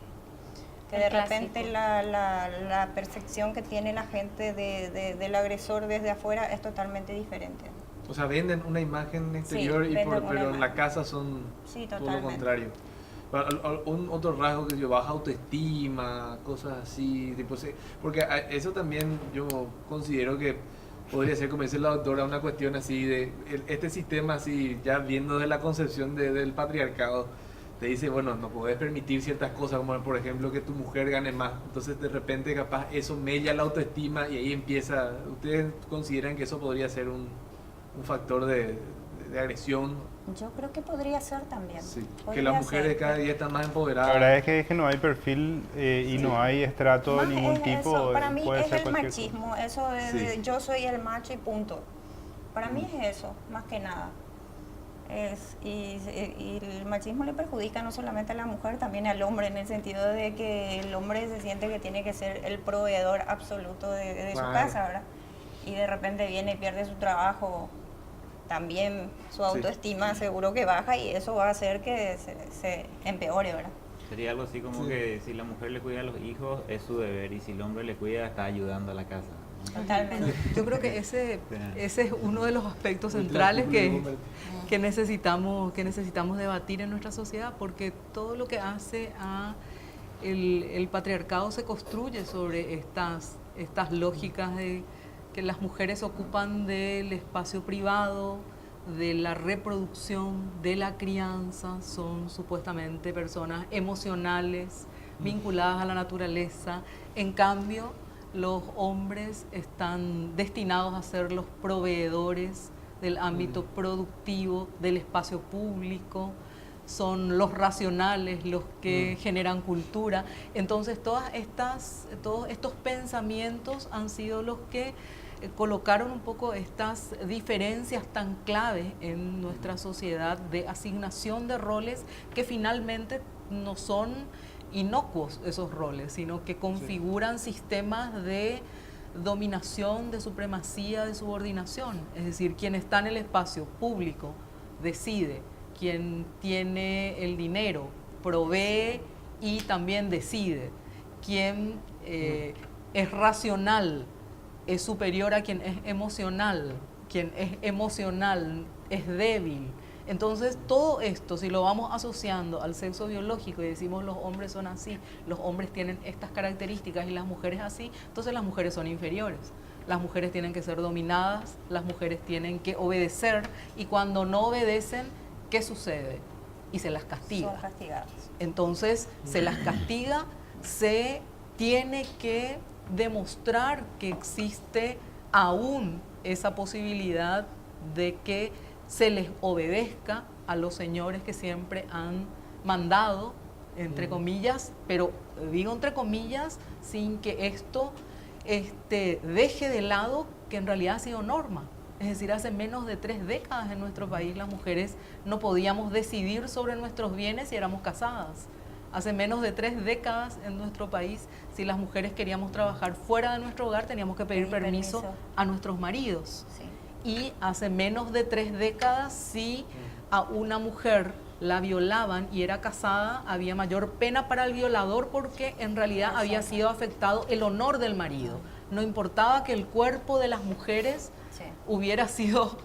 Que de El repente clásico. la percepción que tiene la gente del agresor desde afuera es totalmente diferente. O sea, venden una imagen exterior venden una pero en la imagen. casa son Sí, todo lo totalmente. contrario. Un otro rasgo que yo, baja autoestima, cosas así, tipo, porque eso también yo considero que podría ser, como dice la doctora, una cuestión así de este sistema así, ya viendo de la concepción del patriarcado, te dice, bueno, no puedes permitir ciertas cosas, como por ejemplo que tu mujer gane más, entonces de repente capaz eso mella la autoestima y ahí empieza. ¿Ustedes consideran que eso podría ser un factor de agresión? Yo creo que podría ser también. Sí, que Podría las mujeres ser. cada día están más empoderadas. La verdad es que no hay perfil y no hay estrato de Más ningún es tipo. eso, para mí puede es ser el cualquier machismo, eso de Sí. yo soy el macho y punto. Para mí es eso, más que nada. Y el machismo le perjudica no solamente a la mujer, también al hombre, en el sentido de que el hombre se siente que tiene que ser el proveedor absoluto de su Claro. casa, ¿verdad? Y de repente viene y pierde su trabajo, también su autoestima seguro que baja y eso va a hacer que se empeore, ¿verdad? Sería algo así como Sí. que si la mujer le cuida a los hijos es su deber y si el hombre le cuida está ayudando a la casa. Totalmente. Yo creo que ese es uno de los aspectos Muy centrales clásico, que necesitamos debatir en nuestra sociedad, porque todo lo que hace a el patriarcado se construye sobre estas lógicas de que las mujeres ocupan del espacio privado, de la reproducción, de la crianza, son supuestamente personas emocionales, vinculadas a la naturaleza. En cambio, los hombres están destinados a ser los proveedores del ámbito productivo, del espacio público, son los racionales los que generan cultura. Entonces todos estos pensamientos han sido los que colocaron un poco estas diferencias tan claves en nuestra sociedad de asignación de roles que finalmente no son inocuos esos roles, sino que configuran sistemas de dominación, de supremacía, de subordinación. Es decir, quien está en el espacio público decide, quien tiene el dinero provee y también decide, quien es racional es superior a quien es emocional es débil. Entonces todo esto, si lo vamos asociando al sexo biológico y decimos los hombres son así, los hombres tienen estas características y las mujeres así, entonces las mujeres son inferiores. las mujeres tienen que ser dominadas, las mujeres tienen que obedecer, y cuando no obedecen, ¿qué sucede? Y se las castiga. Son castigadas. Entonces se las castiga, se tiene que demostrar que existe aún esa posibilidad de que se les obedezca a los señores que siempre han mandado, entre comillas, pero digo entre comillas sin que esto deje de lado que en realidad ha sido norma. Es decir, hace menos de 3 décadas en nuestro país las mujeres no podíamos decidir sobre nuestros bienes si éramos casadas. Hace menos de 3 décadas en nuestro país, si las mujeres queríamos trabajar fuera de nuestro hogar, teníamos que pedir permiso a nuestros maridos. Sí. Y hace menos de 3 décadas, si a una mujer la violaban y era casada, había mayor pena para el violador porque en realidad había sido afectado el honor del marido. No importaba que el cuerpo de las mujeres hubiera sido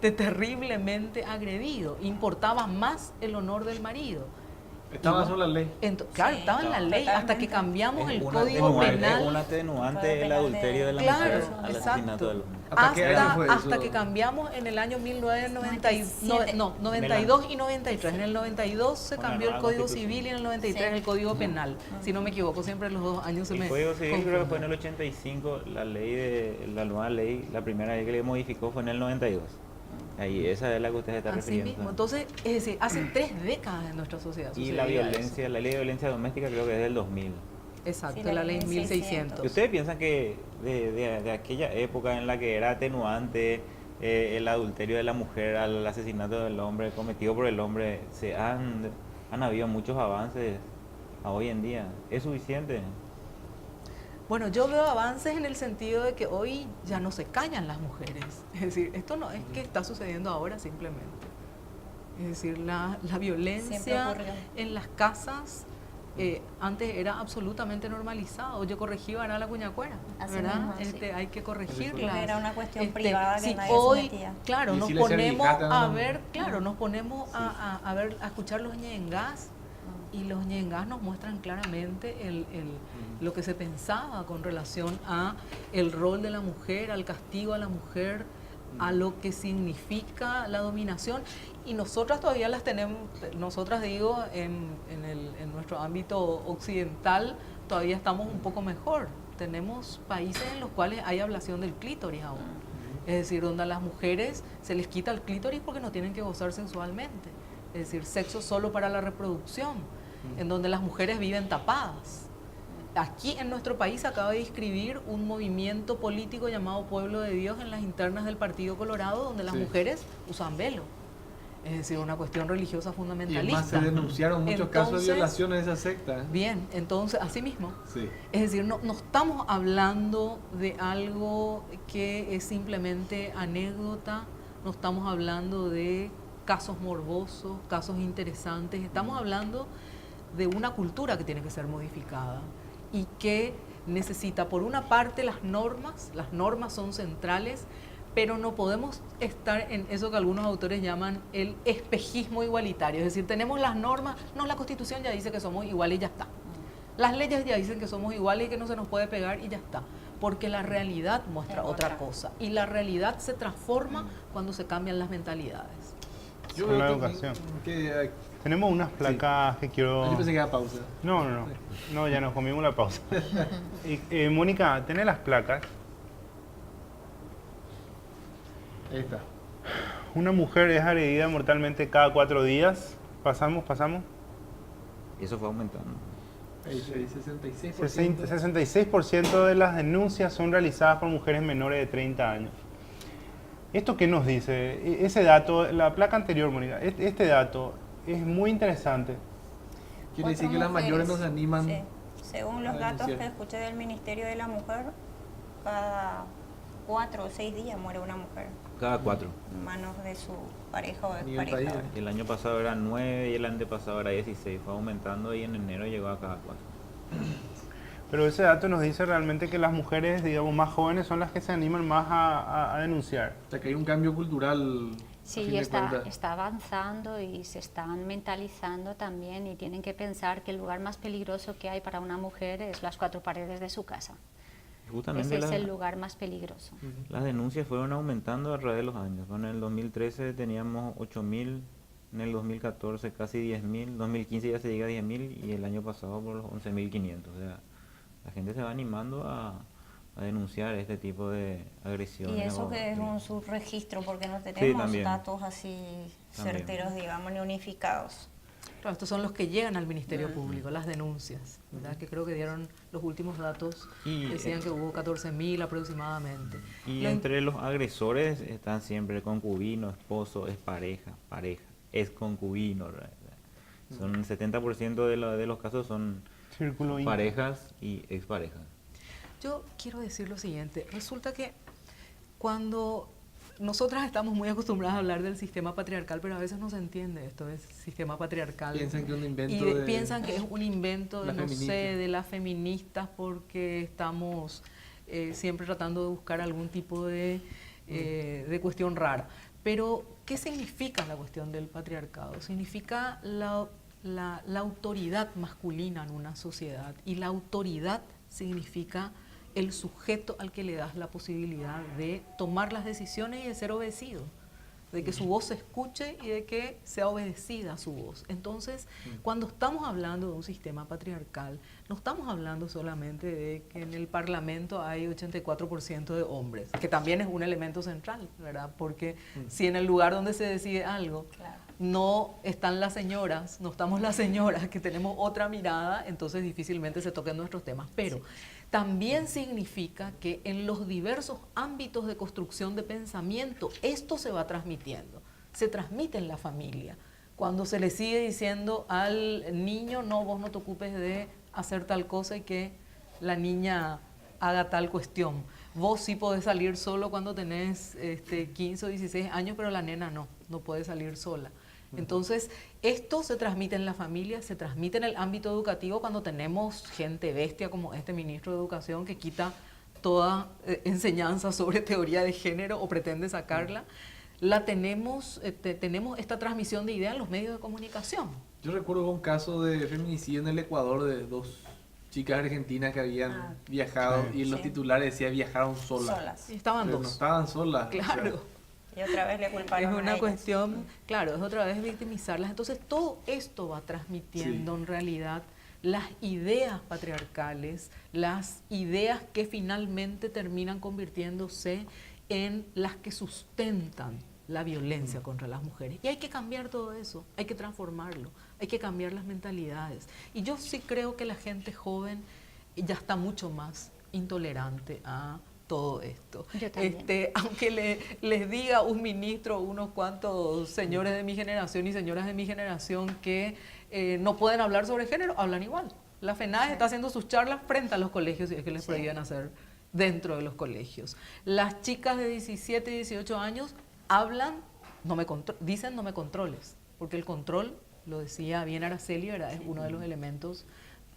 terriblemente agredido, importaba más el honor del marido. Estaba sobre la ley. Claro, Sí, estaba en la ley hasta que cambiamos el Código Es Penal. un atenuante el adulterio de la mujer Claro, al exacto. asesinato del hombre. ¿Hasta qué año fue Hasta eso? que cambiamos en el año 92 y 93. En el 92 se Con la cambió el nueva Código Constitución. Civil y en el 93 Sí. el Código Penal. Si no me equivoco, siempre los 2 años se me El Código Civil creo que fue en confunden. el 85, la nueva ley, la primera ley que le modificó fue en el 92. Ahí, esa es la que usted se está Así refiriendo. mismo. Entonces, es decir, hace 3 décadas en nuestra sociedad. Y la sucedía violencia, eso. la ley de violencia doméstica creo que es del 2000. Exacto, Sí, la ley 1600. 1600. ¿Y ustedes piensan que de aquella época en la que era atenuante el adulterio de la mujer al asesinato del hombre cometido por el hombre, han habido muchos avances a hoy en día? ¿Es suficiente? Bueno, yo veo avances en el sentido de que hoy ya no se callan las mujeres. Es decir, esto no es que está sucediendo ahora simplemente. Es decir, la Siempre violencia ocurrió. en las casas antes era absolutamente normalizado. Yo corregí a la cuñacuera, Así mismo, sí. Hay que corregirla. Era una cuestión privada que sí, nadie hoy, se metía. claro, Y nos si le ponemos certificaste a a una ver, mujer. claro, nos ponemos a ver, a escuchar los ñengas. Y los ñengas nos muestran claramente lo que se pensaba con relación a el rol de la mujer, al castigo a la mujer, a lo que significa la dominación. Y nosotras todavía las tenemos, nosotras digo, en nuestro ámbito occidental, todavía estamos un poco mejor. Tenemos países en los cuales hay ablación del clítoris aún. Es decir, donde a las mujeres se les quita el clítoris porque no tienen que gozar sensualmente. Es decir, sexo solo para la reproducción, en donde las mujeres viven tapadas. Aquí en nuestro país se acaba de inscribir un movimiento político llamado Pueblo de Dios en las internas del Partido Colorado, donde las Sí. mujeres usan velo. Es decir, una cuestión religiosa Y fundamentalista. además se denunciaron muchos casos de Entonces, violaciones de esa secta. Bien, entonces, así mismo. Sí. Es decir, no estamos hablando de algo que es simplemente anécdota, no estamos hablando de casos morbosos, casos interesantes, estamos hablando de una cultura que tiene que ser modificada y que necesita, por una parte, las normas son centrales, pero no podemos estar en eso que algunos autores llaman el espejismo igualitario, es decir, tenemos las normas, no, la Constitución ya dice que somos iguales y ya está. Las leyes ya dicen que somos iguales y que no se nos puede pegar y ya está. Porque la realidad muestra otra cosa. Y la realidad se transforma cuando se cambian las mentalidades. Yo Con la veo educación. que Tenemos unas placas que quiero... yo pensé que era pausa. No, ya nos comimos la pausa. Y, Mónica, ¿tenés las placas? Ahí está. Una mujer es agredida mortalmente cada 4 días. Pasamos. Y eso fue aumentando. Ahí está, ahí 66%. 66% de las denuncias son realizadas por mujeres menores de 30 años. ¿Esto qué nos dice? Ese dato, la placa anterior, Mónica, este dato es muy interesante. Quiere decir 4 que las mayores mujeres, no se animan. sí. Según los a datos que denunciar. escuché del Ministerio de la Mujer, cada 4 o 6 días muere una mujer Cada 4. en manos de su pareja o A nivel expareja. país, El año pasado era 9 y el antepasado era 16. Fue aumentando y en enero llegó a cada 4. Pero ese dato nos dice realmente que las mujeres, digamos, más jóvenes son las que se animan más a denunciar. O sea que hay un cambio cultural. a Sí, fin y de está cuentas. avanzando y se están mentalizando también y tienen que pensar que el lugar más peligroso que hay para una mujer es las 4 paredes de su casa. Justamente ese es el lugar más peligroso. las denuncias fueron aumentando a través de los años. Bueno, en el 2013 teníamos 8.000, en el 2014 casi 10.000, 2015 ya se llega a 10.000 y el año pasado por los 11.500. O sea, la gente se va animando a denunciar este tipo de agresiones. Y eso o- que es un subregistro, porque no Sí, tenemos también. datos así También. certeros, digamos, ni unificados. Claro, estos son los que llegan al Ministerio Público, las denuncias, ¿verdad? Que creo que dieron los últimos datos, Y, decían que hubo 14.000 aproximadamente. Y Lo in- entre los agresores están siempre concubino, esposo, es pareja, es concubino. ¿Verdad? Son el 70% de los casos son Círculo íntimo. parejas y exparejas. Yo quiero decir lo siguiente, resulta que cuando nosotras estamos muy acostumbradas a hablar del sistema patriarcal, pero a veces no se entiende esto, es sistema patriarcal. Piensan que es un invento Y de- piensan que es un invento de, las no sé, feministas. de las feministas porque estamos siempre tratando de buscar algún tipo de cuestión rara. Pero, ¿qué significa la cuestión del patriarcado? Significa la autoridad masculina en una sociedad, y la autoridad significa el sujeto al que le das la posibilidad de tomar las decisiones y de ser obedecido, de que su voz se escuche y de que sea obedecida su voz. Entonces, cuando estamos hablando de un sistema patriarcal, no estamos hablando solamente de que en el Parlamento hay 84% de hombres, que también es un elemento central, ¿verdad? Porque si en el lugar donde se decide algo no están las señoras, no estamos las señoras que tenemos otra mirada, entonces difícilmente se toquen nuestros temas. Pero también significa que en los diversos ámbitos de construcción de pensamiento esto se va transmitiendo, se transmite en la familia. Cuando se le sigue diciendo al niño, no, vos no te ocupes de hacer tal cosa y que la niña haga tal cuestión. Vos sí podés salir solo cuando tenés 15 o 16 años, pero la nena no puede salir sola. Entonces, esto se transmite en la familia, se transmite en el ámbito educativo cuando tenemos gente bestia como este ministro de Educación que quita toda enseñanza sobre teoría de género o pretende sacarla. Tenemos esta transmisión de ideas en los medios de comunicación. Yo recuerdo un caso de feminicidio en el Ecuador de dos chicas argentinas que habían viajado y en los titulares decía viajaron solas. Y estaban Pero no dos. estaban solas. Claro. Y otra vez le Es culparon a una ellas. cuestión, claro, es otra vez victimizarlas. Entonces todo esto va transmitiendo en realidad las ideas patriarcales, las ideas que finalmente terminan convirtiéndose en las que sustentan la violencia contra las mujeres. Y hay que cambiar todo eso, hay que transformarlo, hay que cambiar las mentalidades. Y yo sí creo que la gente joven ya está mucho más intolerante a todo esto. Yo también. Aunque les diga un ministro, unos cuantos señores de mi generación y señoras de mi generación que no pueden hablar sobre género, hablan igual. La FENADE está haciendo sus charlas frente a los colegios y es que les prohíben hacer dentro de los colegios. Las chicas de 17 y 18 años hablan, dicen no me controles, porque el control, lo decía bien Araceli, ¿verdad? Es uno de los elementos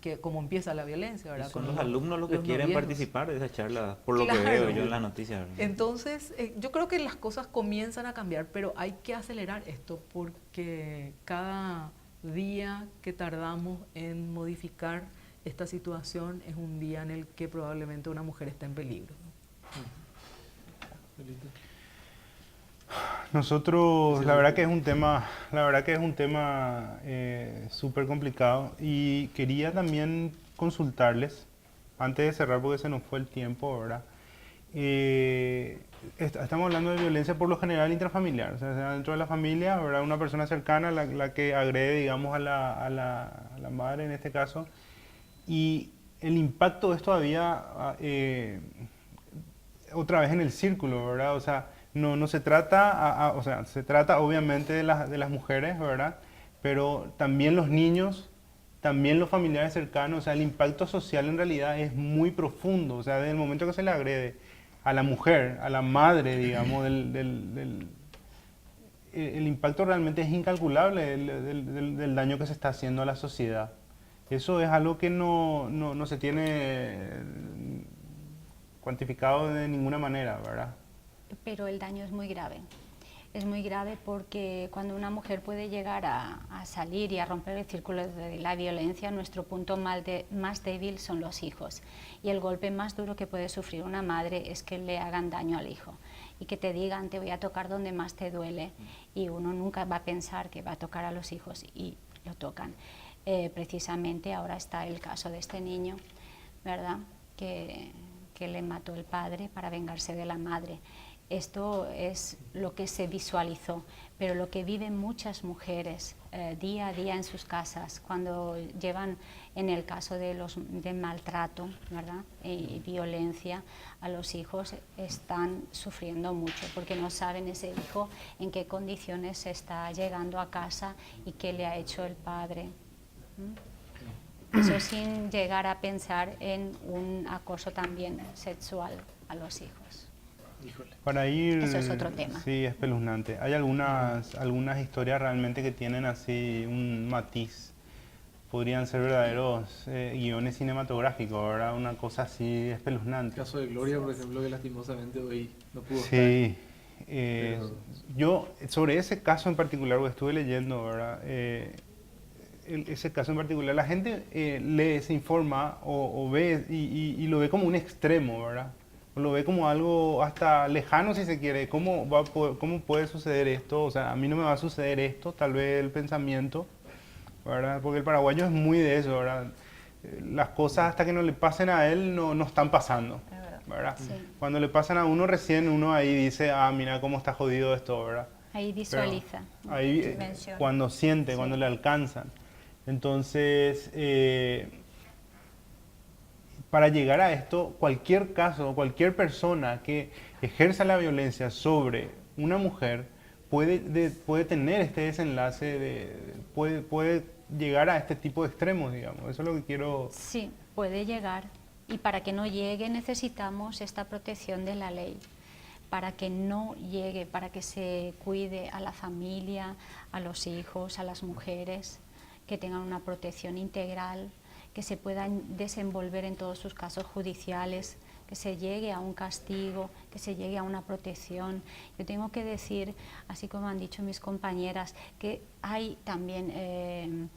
que como empieza la violencia, ¿verdad? Son Con los alumnos los que quieren noviazgos. participar de esa charla, por lo que Claro. veo yo en las noticias. ¿verdad? Entonces, yo creo que las cosas comienzan a cambiar, pero hay que acelerar esto porque cada día que tardamos en modificar esta situación es un día en el que probablemente una mujer está en peligro. Nosotros, la verdad que es un tema, súper complicado y quería también consultarles, antes de cerrar porque se nos fue el tiempo, ¿verdad? Estamos hablando de violencia por lo general intrafamiliar, o sea, dentro de la familia, ¿verdad? Una persona cercana, la que agrede, digamos, a la madre en este caso, y el impacto es todavía otra vez en el círculo, ¿verdad? O sea, no se trata, o sea, se trata obviamente de las mujeres, ¿verdad? Pero también los niños, también los familiares cercanos, o sea, el impacto social en realidad es muy profundo, o sea, desde el momento que se le agrede a la mujer, a la madre, digamos, el impacto realmente es incalculable del daño que se está haciendo a la sociedad. Eso es algo que no se tiene cuantificado de ninguna manera, ¿verdad? Pero el daño es muy grave. Es muy grave porque cuando una mujer puede llegar a salir y a romper el círculo de la violencia, nuestro punto más débil son los hijos. Y el golpe más duro que puede sufrir una madre es que le hagan daño al hijo y que te digan te voy a tocar donde más te duele, y uno nunca va a pensar que va a tocar a los hijos y lo tocan. Precisamente ahora está el caso de este niño, ¿verdad? Que le mató el padre para vengarse de la madre. Esto es lo que se visualizó, pero lo que viven muchas mujeres día a día en sus casas, cuando llevan, en el caso de maltrato, ¿verdad? Y violencia a los hijos, están sufriendo mucho, porque no saben ese hijo en qué condiciones está llegando a casa y qué le ha hecho el padre. Eso sin llegar a pensar en un acoso también sexual a los hijos. Híjole. Para ir... Eso es otro tema. Sí, espeluznante. Hay algunas historias realmente que tienen así un matiz. Podrían ser verdaderos guiones cinematográficos, ¿verdad? Una cosa así El espeluznante. caso de Gloria, por ejemplo, que lastimosamente hoy no pudo estar. Sí. Pero- Yo, sobre ese caso en particular, porque estuve leyendo, ¿verdad? Ese caso en particular, la gente lee, se informa o ve y lo ve como un extremo, ¿verdad? O lo ve como algo hasta lejano, si se quiere. ¿Cómo puede suceder esto? O sea, a mí no me va a suceder esto, tal vez el pensamiento, ¿verdad? Porque el paraguayo es muy de eso, ¿verdad? Las cosas hasta que no le pasen a él no están pasando, ¿verdad? Sí. Cuando le pasan a uno recién, uno ahí dice, ah, mira cómo está jodido esto, ¿verdad? Ahí Pero visualiza. ahí, Dimensiona. cuando siente, Sí. cuando le alcanzan. Entonces, para llegar a esto, cualquier caso, cualquier persona que ejerza la violencia sobre una mujer puede tener este desenlace, puede llegar a este tipo de extremos, digamos. Eso es lo que quiero... Sí, puede llegar. Y para que no llegue necesitamos esta protección de la ley. Para que no llegue, para que se cuide a la familia, a los hijos, a las mujeres, que tengan una protección integral, que se puedan desenvolver en todos sus casos judiciales, que se llegue a un castigo, que se llegue a una protección. Yo tengo que decir, así como han dicho mis compañeras, que hay también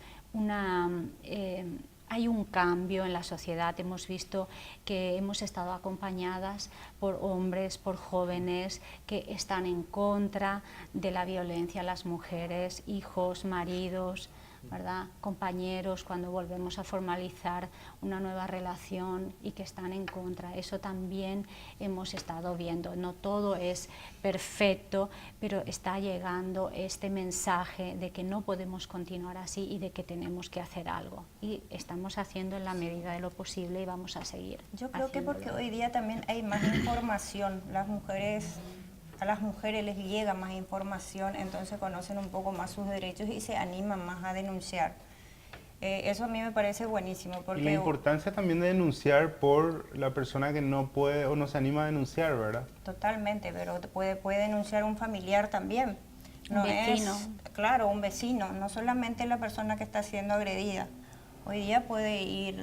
hay un cambio en la sociedad. Hemos visto que hemos estado acompañadas por hombres, por jóvenes que están en contra de la violencia a las mujeres, hijos, maridos, ¿verdad? Compañeros, cuando volvemos a formalizar una nueva relación y que están en contra. Eso también hemos estado viendo. No todo es perfecto, pero está llegando este mensaje de que no podemos continuar así y de que tenemos que hacer algo. Y estamos haciendo en la medida de lo posible y vamos a seguir. Yo creo que porque haciéndolo. hoy día también hay más información, a las mujeres les llega más información, entonces conocen un poco más sus derechos y se animan más a denunciar. Eso a mí me parece buenísimo, Y porque la importancia también de denunciar por la persona que no puede o no se anima a denunciar, ¿verdad? totalmente, pero puede denunciar un familiar también. Un vecino. Claro, un vecino, no solamente la persona que está siendo agredida. Hoy día puede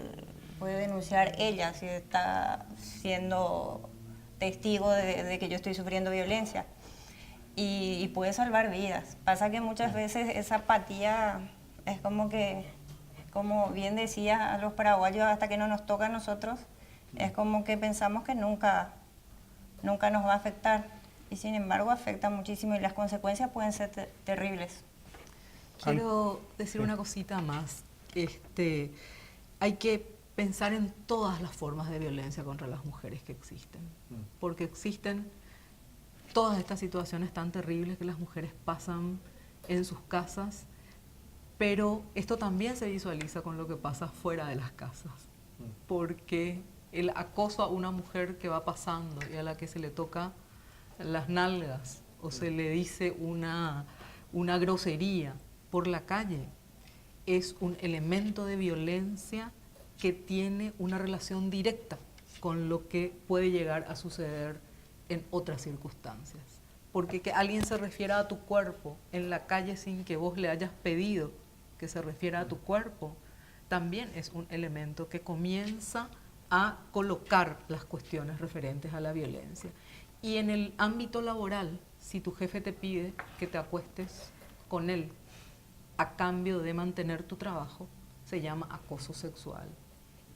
denunciar ella si está siendo testigo de que yo estoy sufriendo violencia y puede salvar vidas. Pasa que muchas veces esa apatía es como bien decía a los paraguayos, hasta que no nos toca a nosotros, es como que pensamos que nunca nos va a afectar y sin embargo afecta muchísimo y las consecuencias pueden ser terribles. Quiero decir una cosita más. Hay que pensar en todas las formas de violencia contra las mujeres que existen, porque existen todas estas situaciones tan terribles que las mujeres pasan en sus casas, pero esto también se visualiza con lo que pasa fuera de las casas, porque el acoso a una mujer que va pasando y a la que se le toca las nalgas o se le dice una grosería por la calle es un elemento de violencia que tiene una relación directa con lo que puede llegar a suceder en otras circunstancias. Porque que alguien se refiera a tu cuerpo en la calle sin que vos le hayas pedido que se refiera a tu cuerpo, también es un elemento que comienza a colocar las cuestiones referentes a la violencia. Y en el ámbito laboral si tu jefe te pide que te acuestes con él a cambio de mantener tu trabajo, se llama acoso sexual.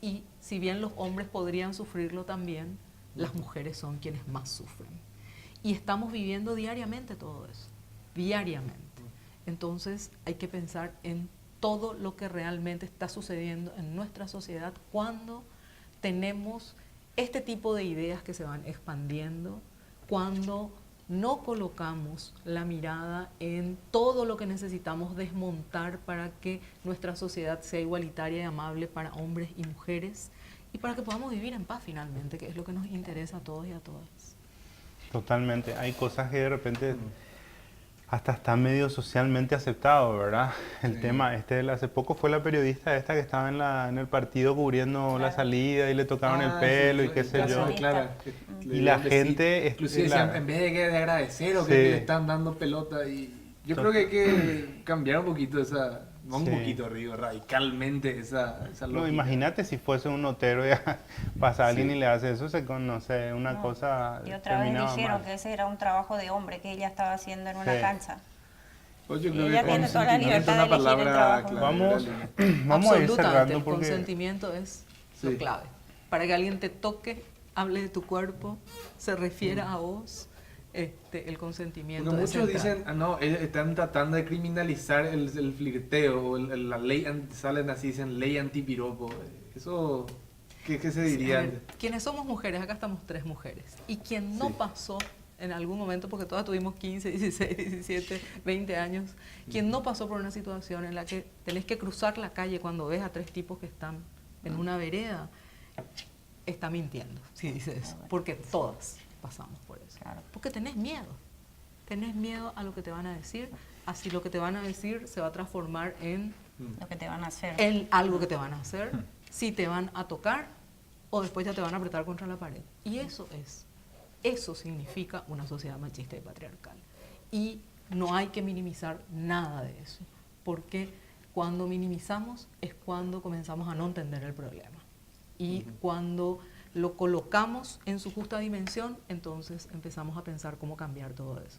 Y si bien los hombres podrían sufrirlo también, las mujeres son quienes más sufren. Y estamos viviendo diariamente todo eso, diariamente. Entonces hay que pensar en todo lo que realmente está sucediendo en nuestra sociedad cuando tenemos este tipo de ideas que se van expandiendo, cuando no colocamos la mirada en todo lo que necesitamos desmontar para que nuestra sociedad sea igualitaria y amable para hombres y mujeres y para que podamos vivir en paz finalmente, que es lo que nos interesa a todos y a todas. Totalmente. Hay cosas que de repente hasta está medio socialmente aceptado, ¿verdad? El tema hace poco fue la periodista esta que estaba en el partido cubriendo la salida y le tocaron el pelo y qué sé yo. Claro, Y la gente... inclusive decían, en vez de agradecer o que le están dando pelota, y yo creo que hay que cambiar un poquito esa, no un poquito, digo, radicalmente esa lógica. No, imagínate si fuese un notero y pasa alguien y le hace eso, se conoce una cosa. Y otra vez terminaba dijeron mal. que ese era un trabajo de hombre que ella estaba haciendo en una Sí. cancha. Pues yo creo Ella que tiene toda la consentimiento libertad es de una elegir el palabra trabajo. clave. Vamos a ir Absolutamente, cerrando el porque... consentimiento es Sí. lo clave. Para que alguien te toque, hable de tu cuerpo, se refiera a vos, el consentimiento Porque es muchos central. dicen, no, están tratando de criminalizar el flirteo, o la ley, salen así, dicen ley antipiropo. Eso, ¿qué se Sí, a diría? ver, quienes somos mujeres, acá estamos 3 mujeres, y quien no Sí. pasó en algún momento, porque todas tuvimos 15, 16, 17, 20 años, quien no pasó por una situación en la que tenés que cruzar la calle cuando ves a 3 tipos que están en una vereda, está mintiendo, si dice eso, porque todas pasamos por eso. Claro. Porque tenés miedo a lo que te van a decir, así lo que te van a decir se va a transformar en Lo que te van a hacer. algo que te van a hacer, si te van a tocar o después ya te van a apretar contra la pared. Y eso significa una sociedad machista y patriarcal. Y no hay que minimizar nada de eso, porque cuando minimizamos es cuando comenzamos a no entender el problema. Y cuando lo colocamos en su justa dimensión, entonces empezamos a pensar cómo cambiar todo eso.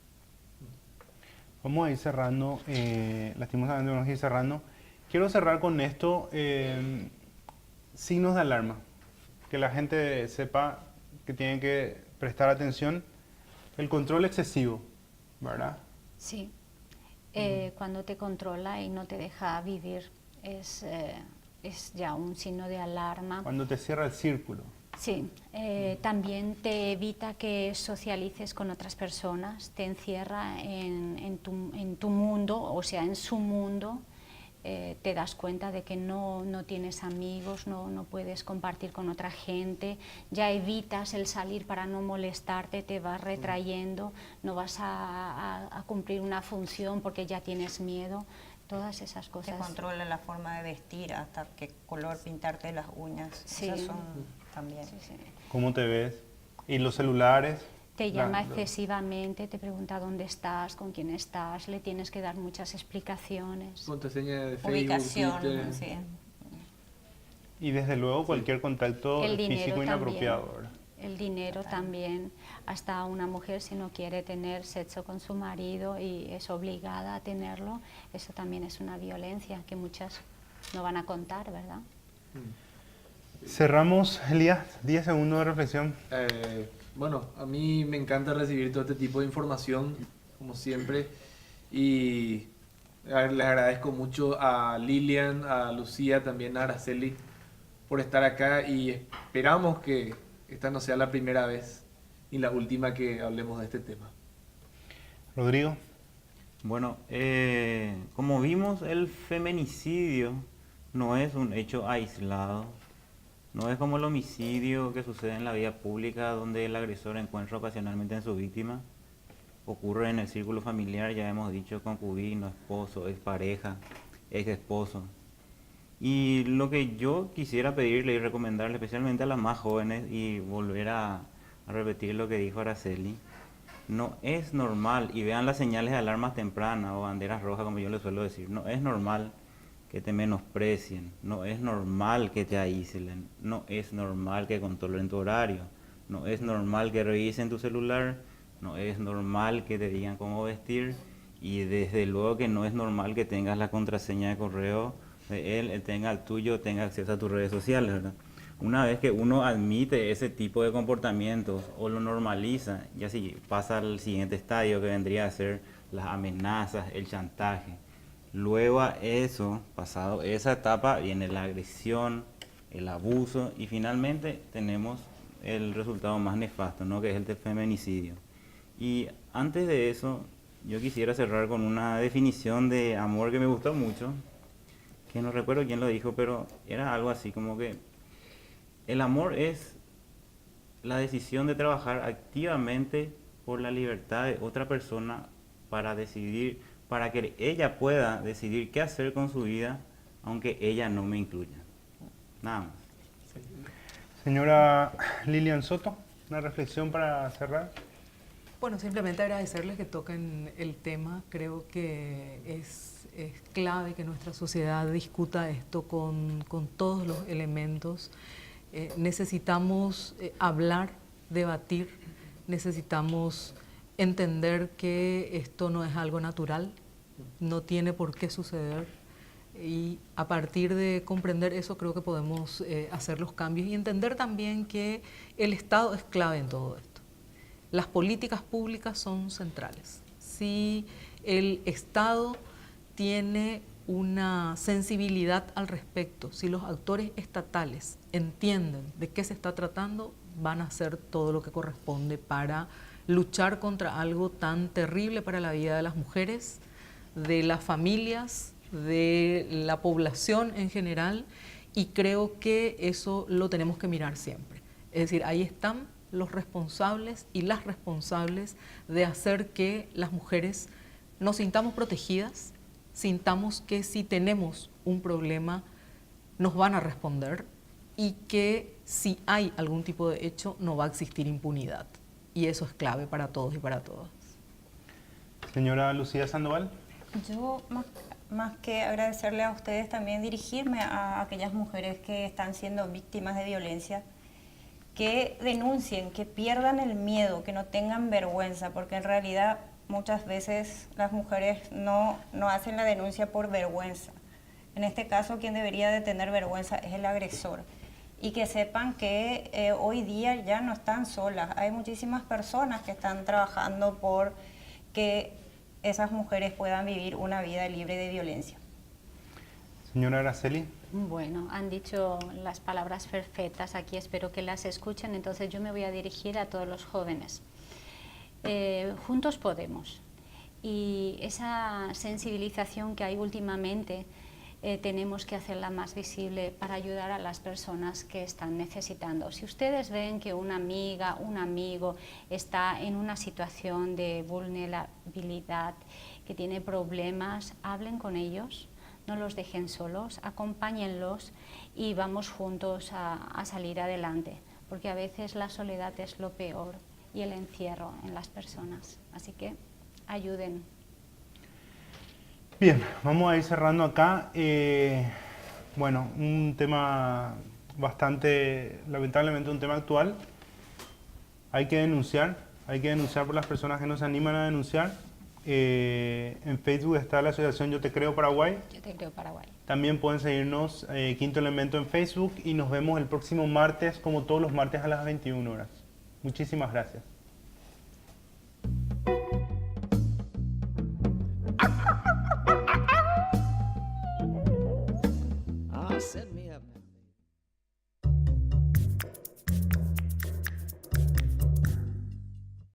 Vamos a ir cerrando, lastimosamente vamos a ir cerrando. Quiero cerrar con esto, signos de alarma, que la gente sepa que tienen que prestar atención. El control excesivo, ¿verdad? Sí. Cuando te controla y no te deja vivir es ya un signo de alarma. Cuando te cierra el círculo. Sí, también te evita que socialices con otras personas, te encierra en tu mundo, o sea, en su mundo. Te das cuenta de que no tienes amigos, no puedes compartir con otra gente, ya evitas el salir para no molestarte, te vas retrayendo, no vas a cumplir una función porque ya tienes miedo, todas esas Te cosas. controla la forma de vestir, hasta qué color pintarte las uñas. Sí. Esas son también. Sí, sí. ¿Cómo te ves? ¿Y los celulares? Te llama excesivamente, te pregunta dónde estás, con quién estás, le tienes que dar muchas explicaciones. Contraseña de Facebook, Ubicación, Twitter. sí. Y desde luego cualquier contacto El dinero físico también. inapropiado, ¿verdad? El dinero también, hasta una mujer si no quiere tener sexo con su marido y es obligada a tenerlo, eso también es una violencia que muchas no van a contar, ¿verdad? Cerramos, Elías, 10 segundos de reflexión. Bueno, a mí me encanta recibir todo este tipo de información, como siempre, y les agradezco mucho a Lilian, a Lucía, también a Araceli por estar acá, y esperamos que esta no sea la primera vez ni la última que hablemos de este tema. Rodrigo. Bueno, como vimos, el feminicidio no es un hecho aislado, no es como el homicidio que sucede en la vía pública donde el agresor encuentra ocasionalmente en su víctima. Ocurre en el círculo familiar, ya hemos dicho, concubino, esposo, expareja, ex esposo. Y lo que yo quisiera pedirle y recomendarle especialmente a las más jóvenes, y volver a repetir lo que dijo Araceli, no es normal, y vean las señales de alarma temprana o banderas rojas como yo les suelo decir, no es normal que te menosprecien, no es normal que te aíslen, no es normal que controlen tu horario, no es normal que revisen tu celular, No es normal que te digan cómo vestir y desde luego que no es normal que tengas la contraseña de correo de él tenga el tuyo, tenga acceso a tus redes sociales, ¿verdad? Una vez que uno admite ese tipo de comportamientos o lo normaliza, ya si pasa al siguiente estadio que vendría a ser las amenazas, el chantaje. Luego a eso, pasado esa etapa, viene la agresión, el abuso y finalmente tenemos el resultado más nefasto, ¿no? Que es el de feminicidio. Y antes de eso, yo quisiera cerrar con una definición de amor que me gustó mucho, que no recuerdo quién lo dijo, pero era algo así como que el amor es la decisión de trabajar activamente por la libertad de otra persona para decidir, para que ella pueda decidir qué hacer con su vida, aunque ella no me incluya. Nada más. Señora Lilian Soto, una reflexión para cerrar. Bueno, simplemente agradecerles que toquen el tema. Creo que es clave que nuestra sociedad discuta esto con todos los elementos. Necesitamos hablar, debatir, necesitamos entender que esto no es algo natural, no tiene por qué suceder. Y a partir de comprender eso creo que podemos hacer los cambios y entender también que el Estado es clave en todo esto. Las políticas públicas son centrales. Si el Estado tiene una sensibilidad al respecto, si los actores estatales entienden de qué se está tratando, van a hacer todo lo que corresponde para luchar contra algo tan terrible para la vida de las mujeres, de las familias, de la población en general, y creo que eso lo tenemos que mirar siempre. Es decir, ahí están los responsables y las responsables de hacer que las mujeres nos sintamos protegidas, sintamos que si tenemos un problema nos van a responder y que si hay algún tipo de hecho no va a existir impunidad. Y eso es clave para todos y para todas. Señora Lucía Sandoval. Yo, más que agradecerle a ustedes, también dirigirme a aquellas mujeres que están siendo víctimas de violencia, que denuncien, que pierdan el miedo, que no tengan vergüenza, porque en realidad muchas veces las mujeres no hacen la denuncia por vergüenza. En este caso, quien debería de tener vergüenza es el agresor. Y que sepan que hoy día ya no están solas. Hay muchísimas personas que están trabajando por que esas mujeres puedan vivir una vida libre de violencia. Señora Araceli. Bueno, han dicho las palabras perfectas, aquí espero que las escuchen, entonces yo me voy a dirigir a todos los jóvenes. Juntos podemos, y esa sensibilización que hay últimamente tenemos que hacerla más visible para ayudar a las personas que están necesitando. Si ustedes ven que una amiga, un amigo está en una situación de vulnerabilidad, que tiene problemas, hablen con ellos, no los dejen solos, acompáñenlos y vamos juntos a salir adelante, porque a veces la soledad es lo peor y el encierro en las personas, así que ayuden. Bien, vamos a ir cerrando acá. Bueno, un tema bastante, lamentablemente un tema actual. Hay que denunciar por las personas que no se animan a denunciar. En Facebook está la asociación Yo Te Creo Paraguay. Yo Te Creo Paraguay. También pueden seguirnos Quinto Elemento en Facebook y nos vemos el próximo martes, como todos los martes a las 21 horas. Muchísimas gracias. Set me